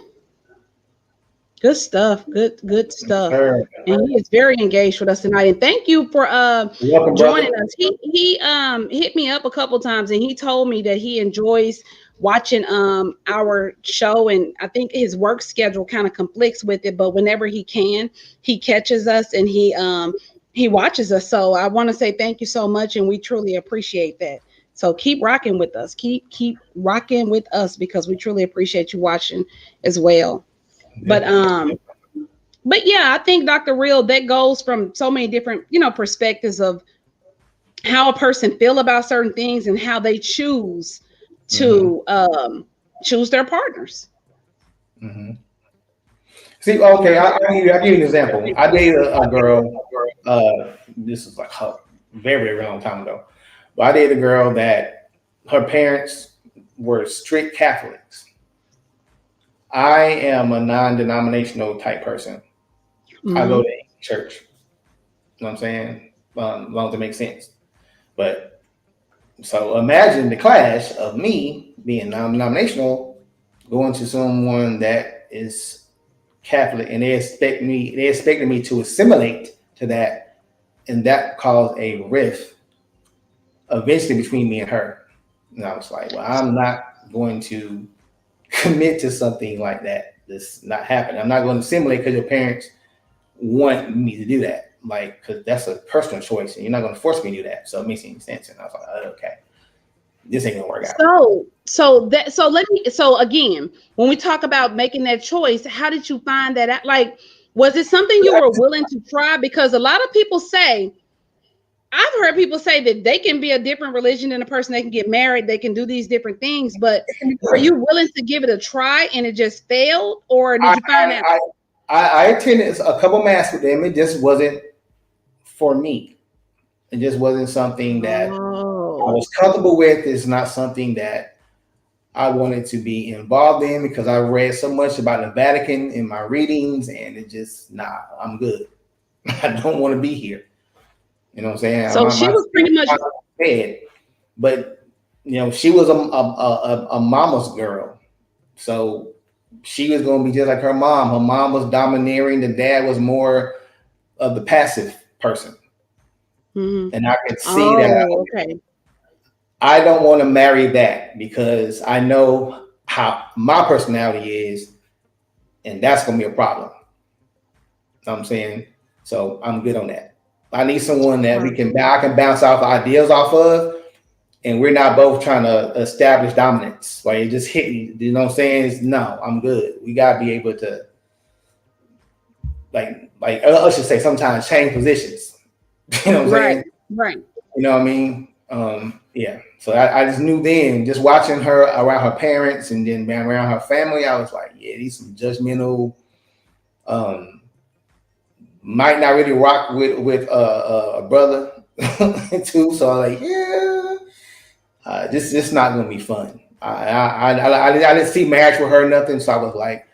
Good stuff. Good stuff. Sure. And he is very engaged with us tonight. And thank you for Welcome, joining brother. us. He hit me up a couple times, and he told me that he enjoys watching our show, and I think his work schedule kind of conflicts with it, but whenever he can, he catches us and he watches us. So I want to say thank you so much, and we truly appreciate that. So keep rocking with us. Keep rocking with us, because we truly appreciate you watching as well. But yeah, I think, Dr. Real, that goes from so many different, perspectives of how a person feel about certain things and how they choose to choose their partners. Mm-hmm. See, okay, I'll give you an example. I dated a girl. This is like a very, very long time ago. But I dated a girl that her parents were strict Catholics. I am a non-denominational type person. Mm-hmm. I go to church. You know what I'm saying? As long as it makes sense. But so imagine the clash of me being non-denominational, going to someone that is Catholic, and they expected me to assimilate to that, and that caused a rift eventually between me and her. And I was like, well, I'm not going to commit to something like that. This not happening. I'm not going to assimilate because your parents want me to do that. Like, because that's a personal choice, and you're not going to force me to do that. So it makes any sense. And I was like, oh, okay, this ain't gonna work out. So again, when we talk about making that choice, how did you find that out? Like, was it something you were willing to try? Because a lot of people say, I've heard people say that they can be a different religion than a person, they can get married, they can do these different things, but were you willing to give it a try and it just failed? Or did you find out? I attended a couple mass with them. It just wasn't for me. It just wasn't something that I was comfortable with. It's not something that I wanted to be involved in, because I read so much about the Vatican in my readings, and it just, I'm good. I don't want to be here. You know what I'm saying? So she was pretty much dead, but she was a mama's girl, so she was going to be just like her mom. Her mom was domineering. The dad was more of the passive person, and I could see that. Okay. I don't want to marry that, because I know how my personality is, and that's going to be a problem. You know what I'm saying? So I'm good on that. I need someone that I can bounce off ideas off of, and we're not both trying to establish dominance. Like, it just hit me. You know what I'm saying? No, I'm good. We gotta be able to, like I should say, sometimes change positions. You know what I'm saying? Right. You know what I mean? Yeah. So I just knew then, just watching her around her parents and then around her family, I was like, yeah, these some judgmental. Might not really rock with a brother too. So I'm like, yeah, this not gonna be fun. I didn't see marriage with her, nothing. So I was like,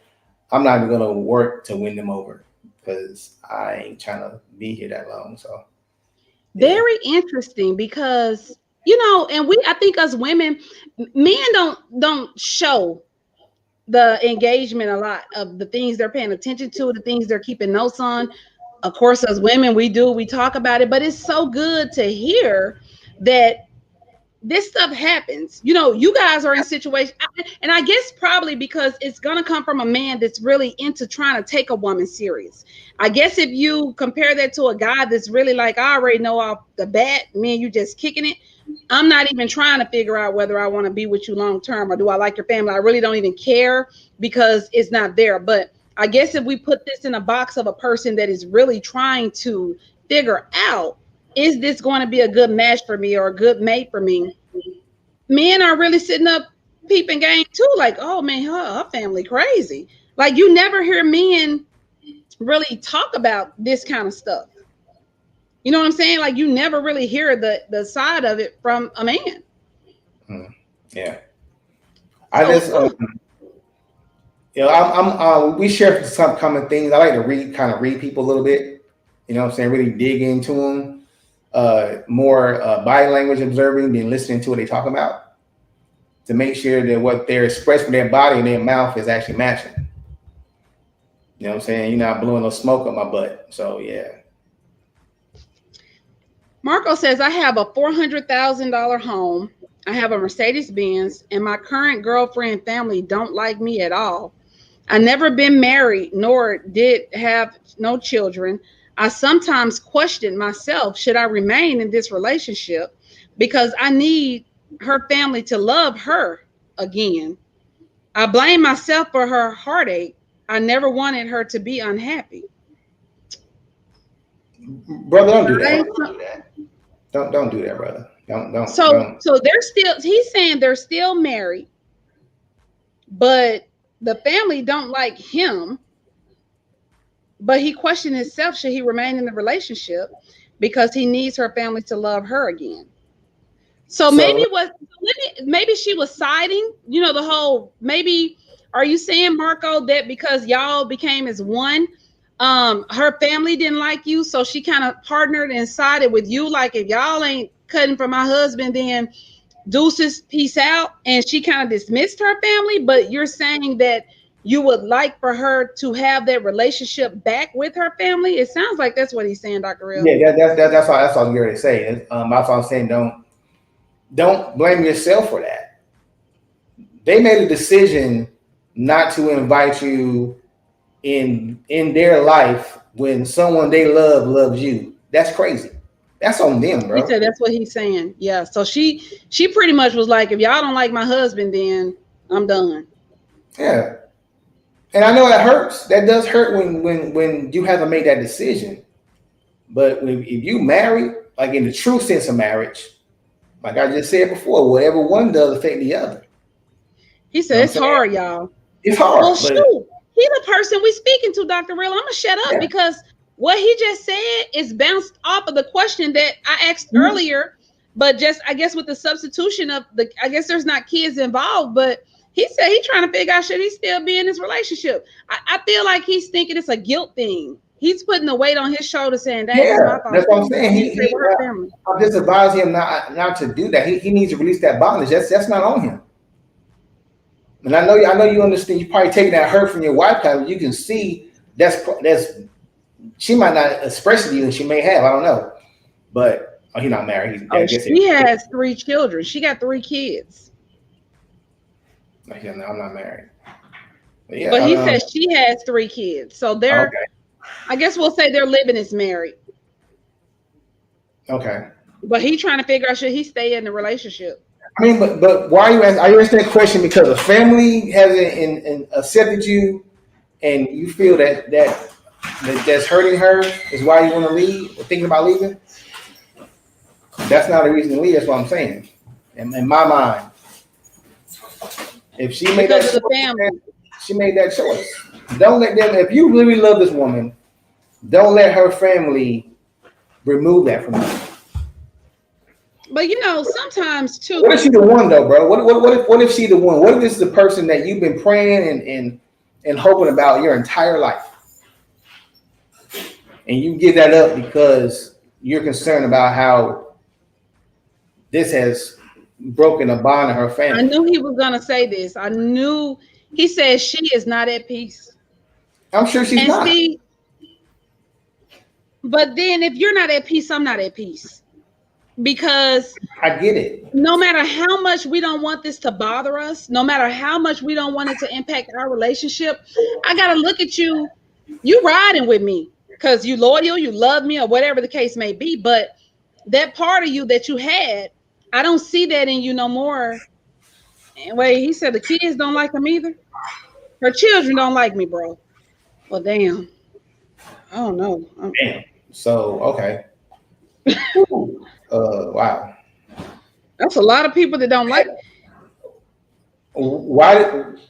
I'm not even gonna work to win them over because I ain't trying to be here that long. So Very interesting because and I think us women, men don't show the engagement a lot of the things they're paying attention to, the things they're keeping notes on. Of course, as women, we talk about it, but it's so good to hear that this stuff happens. You guys are in situations, and I guess probably because it's gonna come from a man that's really into trying to take a woman serious. I guess if you compare that to a guy that's really like, I already know off the bat, me and you just kicking it. I'm not even trying to figure out whether I want to be with you long term or do I like your family. I really don't even care because it's not there. But I guess if we put this in a box of a person that is really trying to figure out, is this going to be a good match for me or a good mate for me? Men are really sitting up peeping game too. Like, oh man, her family crazy. Like you never hear men really talk about this kind of stuff. You know what I'm saying? Like you never really hear the side of it from a man. Yeah. I just, we share some common things. I like to read people a little bit. You know what I'm saying? Really dig into them. More body language observing than listening to what they talk about to make sure that what they're expressing their body and their mouth is actually matching. You know what I'm saying? You're not blowing no smoke up my butt. So yeah. Marco says, I have a $400,000 home. I have a Mercedes Benz, and my current girlfriend family don't like me at all. I never been married, nor did have no children. I sometimes question myself, should I remain in this relationship? Because I need her family to love her again. I blame myself for her heartache. I never wanted her to be unhappy. Brother, don't do that. Don't do that, brother. Don't. So they're still. He's saying they're still married, but the family don't like him. But he questioned himself: should he remain in the relationship because he needs her family to love her again? So maybe she was siding. The whole maybe. Are you saying, Marco, that because y'all became as one? Her family didn't like you, so she kind of partnered and sided with you. Like, if y'all ain't cutting for my husband, then deuces, peace out. And she kind of dismissed her family. But you're saying that you would like for her to have that relationship back with her family. It sounds like that's what he's saying, Dr. Real. Yeah, that's all I'm going to say. That's what I'm saying. Don't blame yourself for that. They made a decision not to invite you in their life when someone they love loves you. That's crazy. That's on them, bro. He said that's what he's saying. Yeah. So she pretty much was like, if y'all don't like my husband, then I'm done. Yeah. And I know that hurts. That does hurt when you haven't made that decision. But if you marry, like in the true sense of marriage, like I just said before, whatever one does affect the other. He said it's hard, y'all. It's hard. Well, shoot. He's the person we speaking to, Dr. Real. I'm gonna shut up because what he just said is bounced off of the question that I asked earlier, but just I guess with the substitution of I guess there's not kids involved, but he said he's trying to figure out should he still be in this relationship. I feel like he's thinking it's a guilt thing. He's putting the weight on his shoulder, saying, "That's my fault." That's what I'm saying. I'm just advising him not to do that. He needs to release that bondage. That's not on him. And I know you understand. You probably taking that hurt from your wife, because you can see that's she might not express it to you, and she may have. I don't know, but he's not married. She has 3 children. She got 3 kids. I'm not married. But he says she has 3 kids, so they're. Okay. I guess we'll say they're living as married. Okay. But he's trying to figure out should he stay in the relationship. I mean, but why are you asking that question? Because the family hasn't accepted you, and you feel that's hurting her is why you want to leave or thinking about leaving? That's not a reason to leave. That's what I'm saying. In my mind, if she made that choice, she made that choice. Don't let them. If you really love this woman, don't let her family remove that from you. But sometimes too. What if she the one though, bro? What if she the one? What if this is the person that you've been praying and hoping about your entire life. And you give that up because you're concerned about how this has broken a bond in her I family. knew he was gonna say this. I knew he said she is not at peace. I'm sure she's And not. see, but then if you're not at peace, I'm not at peace. Because I get it. no matter how much we don't want this to bother us, no matter how much we don't want it to impact our relationship, I gotta look at you. You riding with me because you loyal, you love me, or whatever the case may be. But that part of you that you had, I don't see that in you no more. And wait, he said the kids don't like him either. Her children don't like me, bro. Well, damn. I don't know. Damn. So okay. Wow. That's a lot of people that don't like. Why?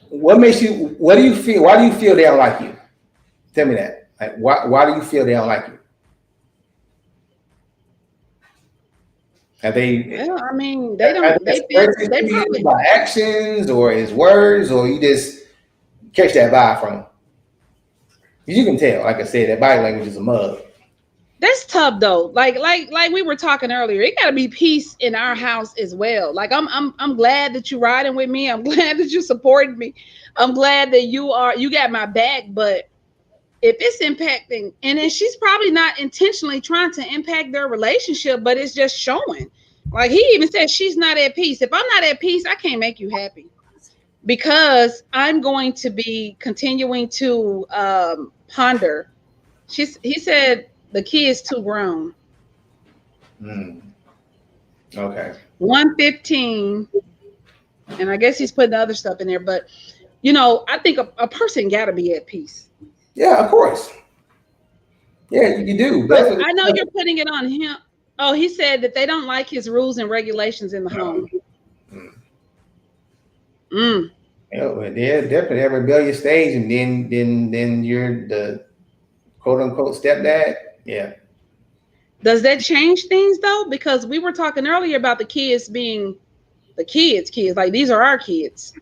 What makes you? What do you feel? Why do you feel they don't like you? Tell me that. Like, why do you feel they don't like you? Have they? Well, I mean, they Are don't. they They feel expressing they to you probably. by actions or his words, or you just catch that vibe from him? You can tell. Like I said, that body language is a mug. That's tough though. Like we were talking earlier. It got to be peace in our house as well. Like I'm glad that you're riding with me. I'm glad that you supported me. I'm glad that you got my back. But if it's impacting, and then she's probably not intentionally trying to impact their relationship, but it's just showing. Like he even said, she's not at peace. If I'm not at peace, I can't make you happy because I'm going to be continuing to ponder. He said the kid's too grown. Hmm. Okay. 115, and I guess he's putting other stuff in there, but I think a person got to be at peace. Yeah, of course. Yeah, you do. But That's I know what, you're putting it on him. Oh, he said that they don't like his rules and regulations in the home. Mm. they're definitely at a rebellious stage, and then you're the quote unquote stepdad. Yeah. Does that change things though? Because we were talking earlier about the kids being the kids. Like these are our kids.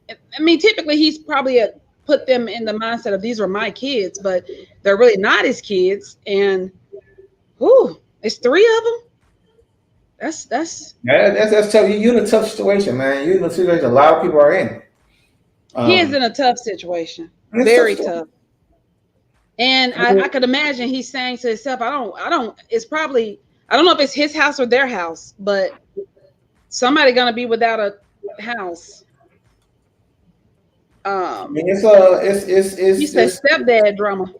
I mean, typically he's probably put them in the mindset of these are my kids, but they're really not his kids. And it's three of them. That's Yeah, that's tough. You're in a tough situation, man. You're in a situation a lot of people are in. He is in a tough situation, It's very tough. tough. And I could imagine he's saying to himself, I don't. It's probably I don't know if it's his house or their house, but somebody gonna be without a house. I mean, it's He said just stepdad drama.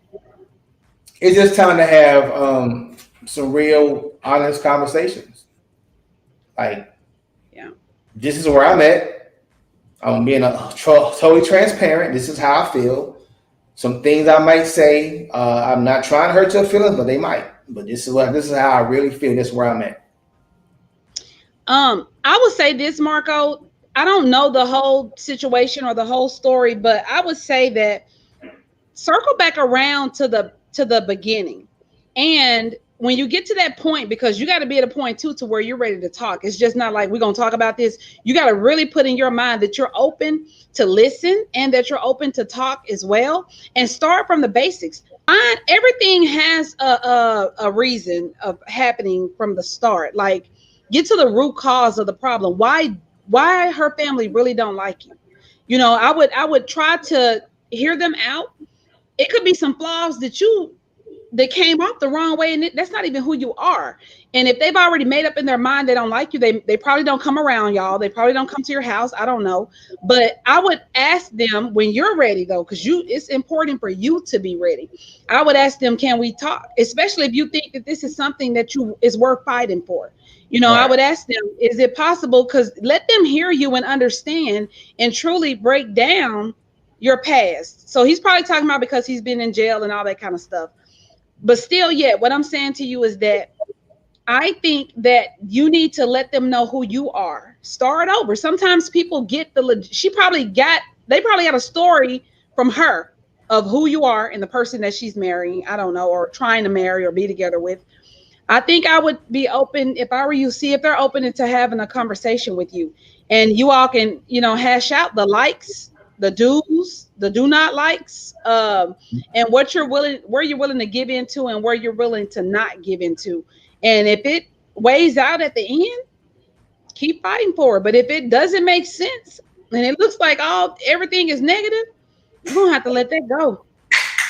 it's just time to have some real honest conversations. Like, Yeah. this is where I'm at. I'm being totally transparent. This is how I feel. Some things I might say, I'm not trying to hurt your feelings, but they might. But this is how I really feel. This is where I'm at. I would say this, Marco. I don't know the whole situation or the whole story, but I would say that circle back around to the beginning. And when you get to that point, because you got to be at a point too to where you're ready to talk. It's just not like we're gonna talk about this. You got to really put in your mind that you're open to listen and that you're open to talk as well. And start from the basics. Everything has a reason of happening from the start. Like get to the root cause of the problem. Why her family really don't like you. I would try to hear them out. It could be some flaws that came off the wrong way, and that's not even who you are. And if they've already made up in their mind they don't like you, they probably don't come around y'all. They probably don't come to your house. I don't know. But I would ask them when you're ready though, because it's important for you to be ready. I would ask them, can we talk? Especially if you think that this is something that you is worth fighting for. I Right. would ask them, is it possible? Because let them hear you and understand and truly break down your past. So he's probably talking about because he's been in jail and all that kind of stuff. But still, yet, what I'm saying to you is that I think that you need to let them know who you are. Start over. Sometimes people get they probably got a story from her of who you are and the person that she's marrying. I don't know, or trying to marry or be together with. I think I would be open if I were you, see if they're open to having a conversation with you and you all can, hash out the likes the do's, the do not likes, and where you're willing to give into and where you're willing to not give into. And if it weighs out at the end, keep fighting for it. But if it doesn't make sense and it looks like everything is negative, you're gonna have to let that go.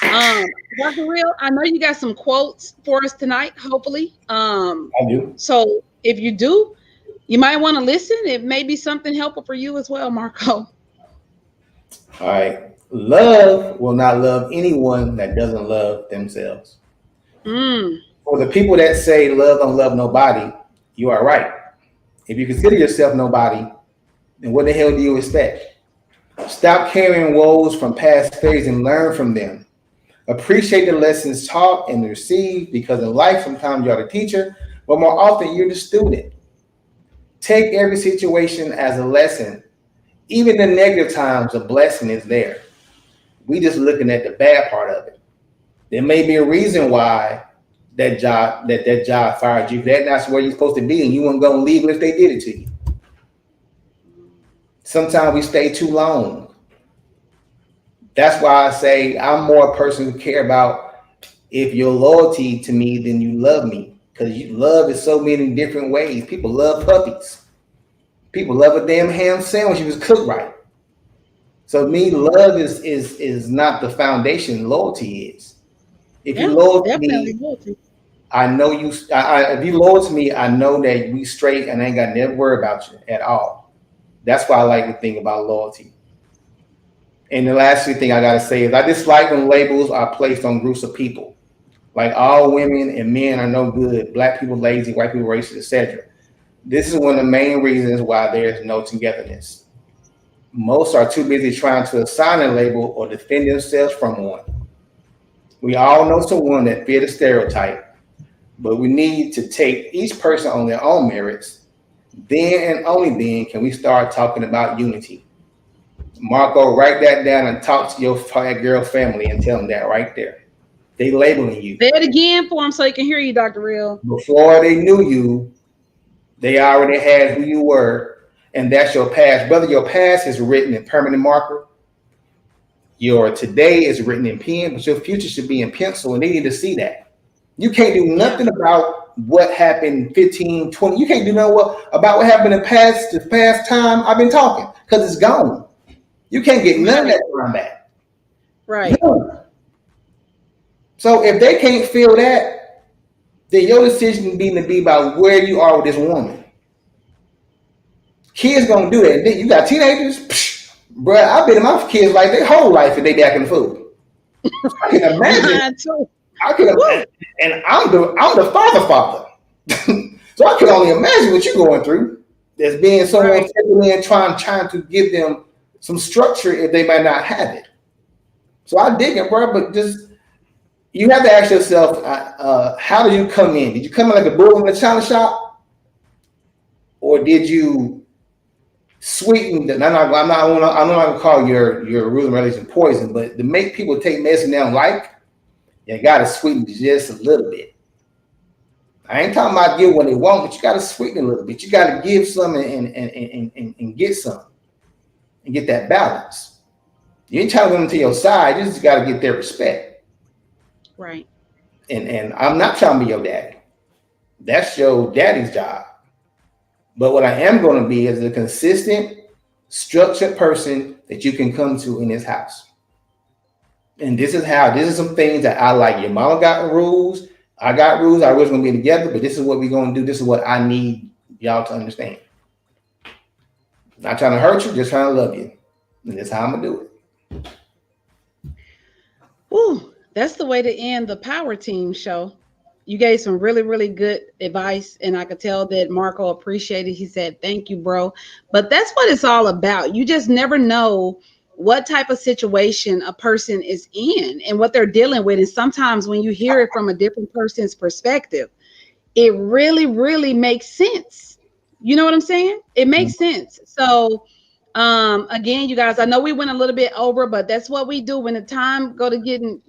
Um, Dr. Real, I know you got some quotes for us tonight, hopefully. I do. So if you do, you might want to listen. It may be something helpful for you as well, Marco. All right. Love will not love anyone that doesn't love themselves. Mm, For the people that say love don't love nobody, you are right. If you consider yourself nobody, then what the hell do you expect? Stop carrying woes from past failures and learn from them. Appreciate the lessons taught and received, because in life, sometimes you're the teacher, but more often you're the student. Take every situation as a lesson. Even the negative times, a blessing is there. We just looking at the bad part of it. There may be a reason why that job fired you. That's where you're supposed to be, and you weren't gonna leave if they did it to you. Sometimes we stay too long. That's why I say I'm more a person who care about if your loyalty to me than you love me. Because love is so many different ways. People love puppies. People love a damn ham sandwich if it's cooked right. So me, love is not the foundation. Loyalty is. If you loyal to me, I know you. If you loyal to me, I know that we straight and I ain't got to never worry about you at all. That's why I like to think about loyalty. And the last thing I gotta say is I dislike when labels are placed on groups of people. Like all women and men are no good, black people lazy, white people racist, etc. This is one of the main reasons why there is no togetherness. Most are too busy trying to assign a label or defend themselves from one. We all know someone that fit a stereotype, but we need to take each person on their own merits. Then and only then can we start talking about unity. Marco, write that down and talk to your girl family and tell them that right there. They labeling you. Say it again for them so they can hear you, Dr. Real. Before they knew you, they already had who you were, and that's your past. Brother, your past is written in permanent marker. Your today is written in pen, but your future should be in pencil, and they need to see that. You can't do nothing about what happened 15, 20. You can't do nothing about what happened in the past time I've been talking, because it's gone. You can't get none of that time back. Right. None. So if they can't feel that, then your decision needs to be about where you are with this woman. Kids gonna do that. You got teenagers, bruh. I've been in my kids like their whole life and they back in the food. I can imagine. I can imagine. And I'm the father. So I can only imagine what you're going through. There's being someone stepping in trying to give them some structure if they might not have it. So I dig it, bro. But just you have to ask yourself, how did you come in? Did you come in like a bull in a china shop, or did you sweeten? I'm not gonna call your rules and regulations poison, but to make people take medicine they don't like, you gotta sweeten just a little bit. I ain't talking about give what they want, but you gotta sweeten a little bit. You gotta give some and get some. And get that balance. You ain't trying to them to your side. You just got to get their respect. Right. And I'm not trying to be your daddy. That's your daddy's job. But what I am going to be is a consistent, structured person that you can come to in this house. And this is some things that I like. Your mama got rules. I got rules. Our rules going to be together, but this is what we're going to do. This is what I need y'all to understand. Not trying to hurt you, just trying to love you. And that's how I'm going to do it. Ooh, that's the way to end the Power Team show. You gave some really, really good advice, and I could tell that Marco appreciated. He said, thank you, bro. But that's what it's all about. You just never know what type of situation a person is in and what they're dealing with. And sometimes when you hear it from a different person's perspective, it really, really makes sense. You know what I'm saying? It makes sense. So, again, you guys, I know we went a little bit over, but that's what we do when the time go to getting,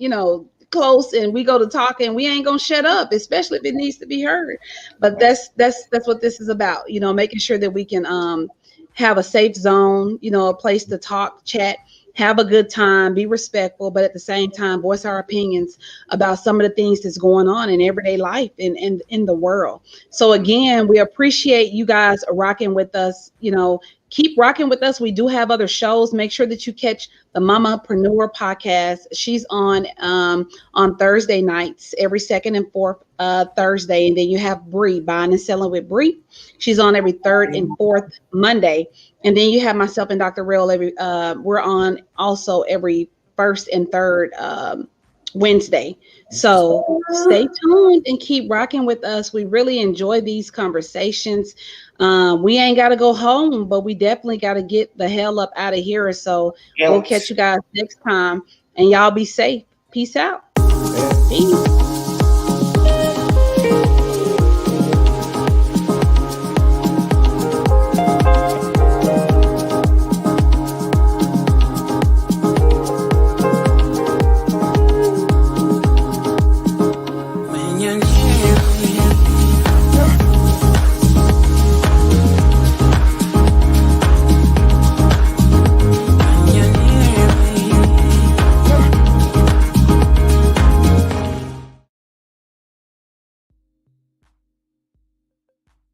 close and we go to talking. We ain't gonna shut up, especially if it needs to be heard. But that's what this is about. Making sure that we can have a safe zone, a place to talk, chat, have a good time, be respectful, but at the same time, voice our opinions about some of the things that's going on in everyday life and in the world. So again, we appreciate you guys rocking with us. You know, keep rocking with us. We do have other shows. Make sure that you catch the Mamapreneur podcast. She's on Thursday nights, every second and fourth Thursday. And then you have Bree, Buying and Selling with Bree. She's on every third and fourth Monday. And then you have myself and Dr. Real we're on also every first and third Wednesday. So stay tuned and keep rocking with us. We really enjoy these conversations. We ain't got to go home, but we definitely got to get the hell up out of here. So we'll catch you guys next time, and y'all be safe. Peace out. Peace.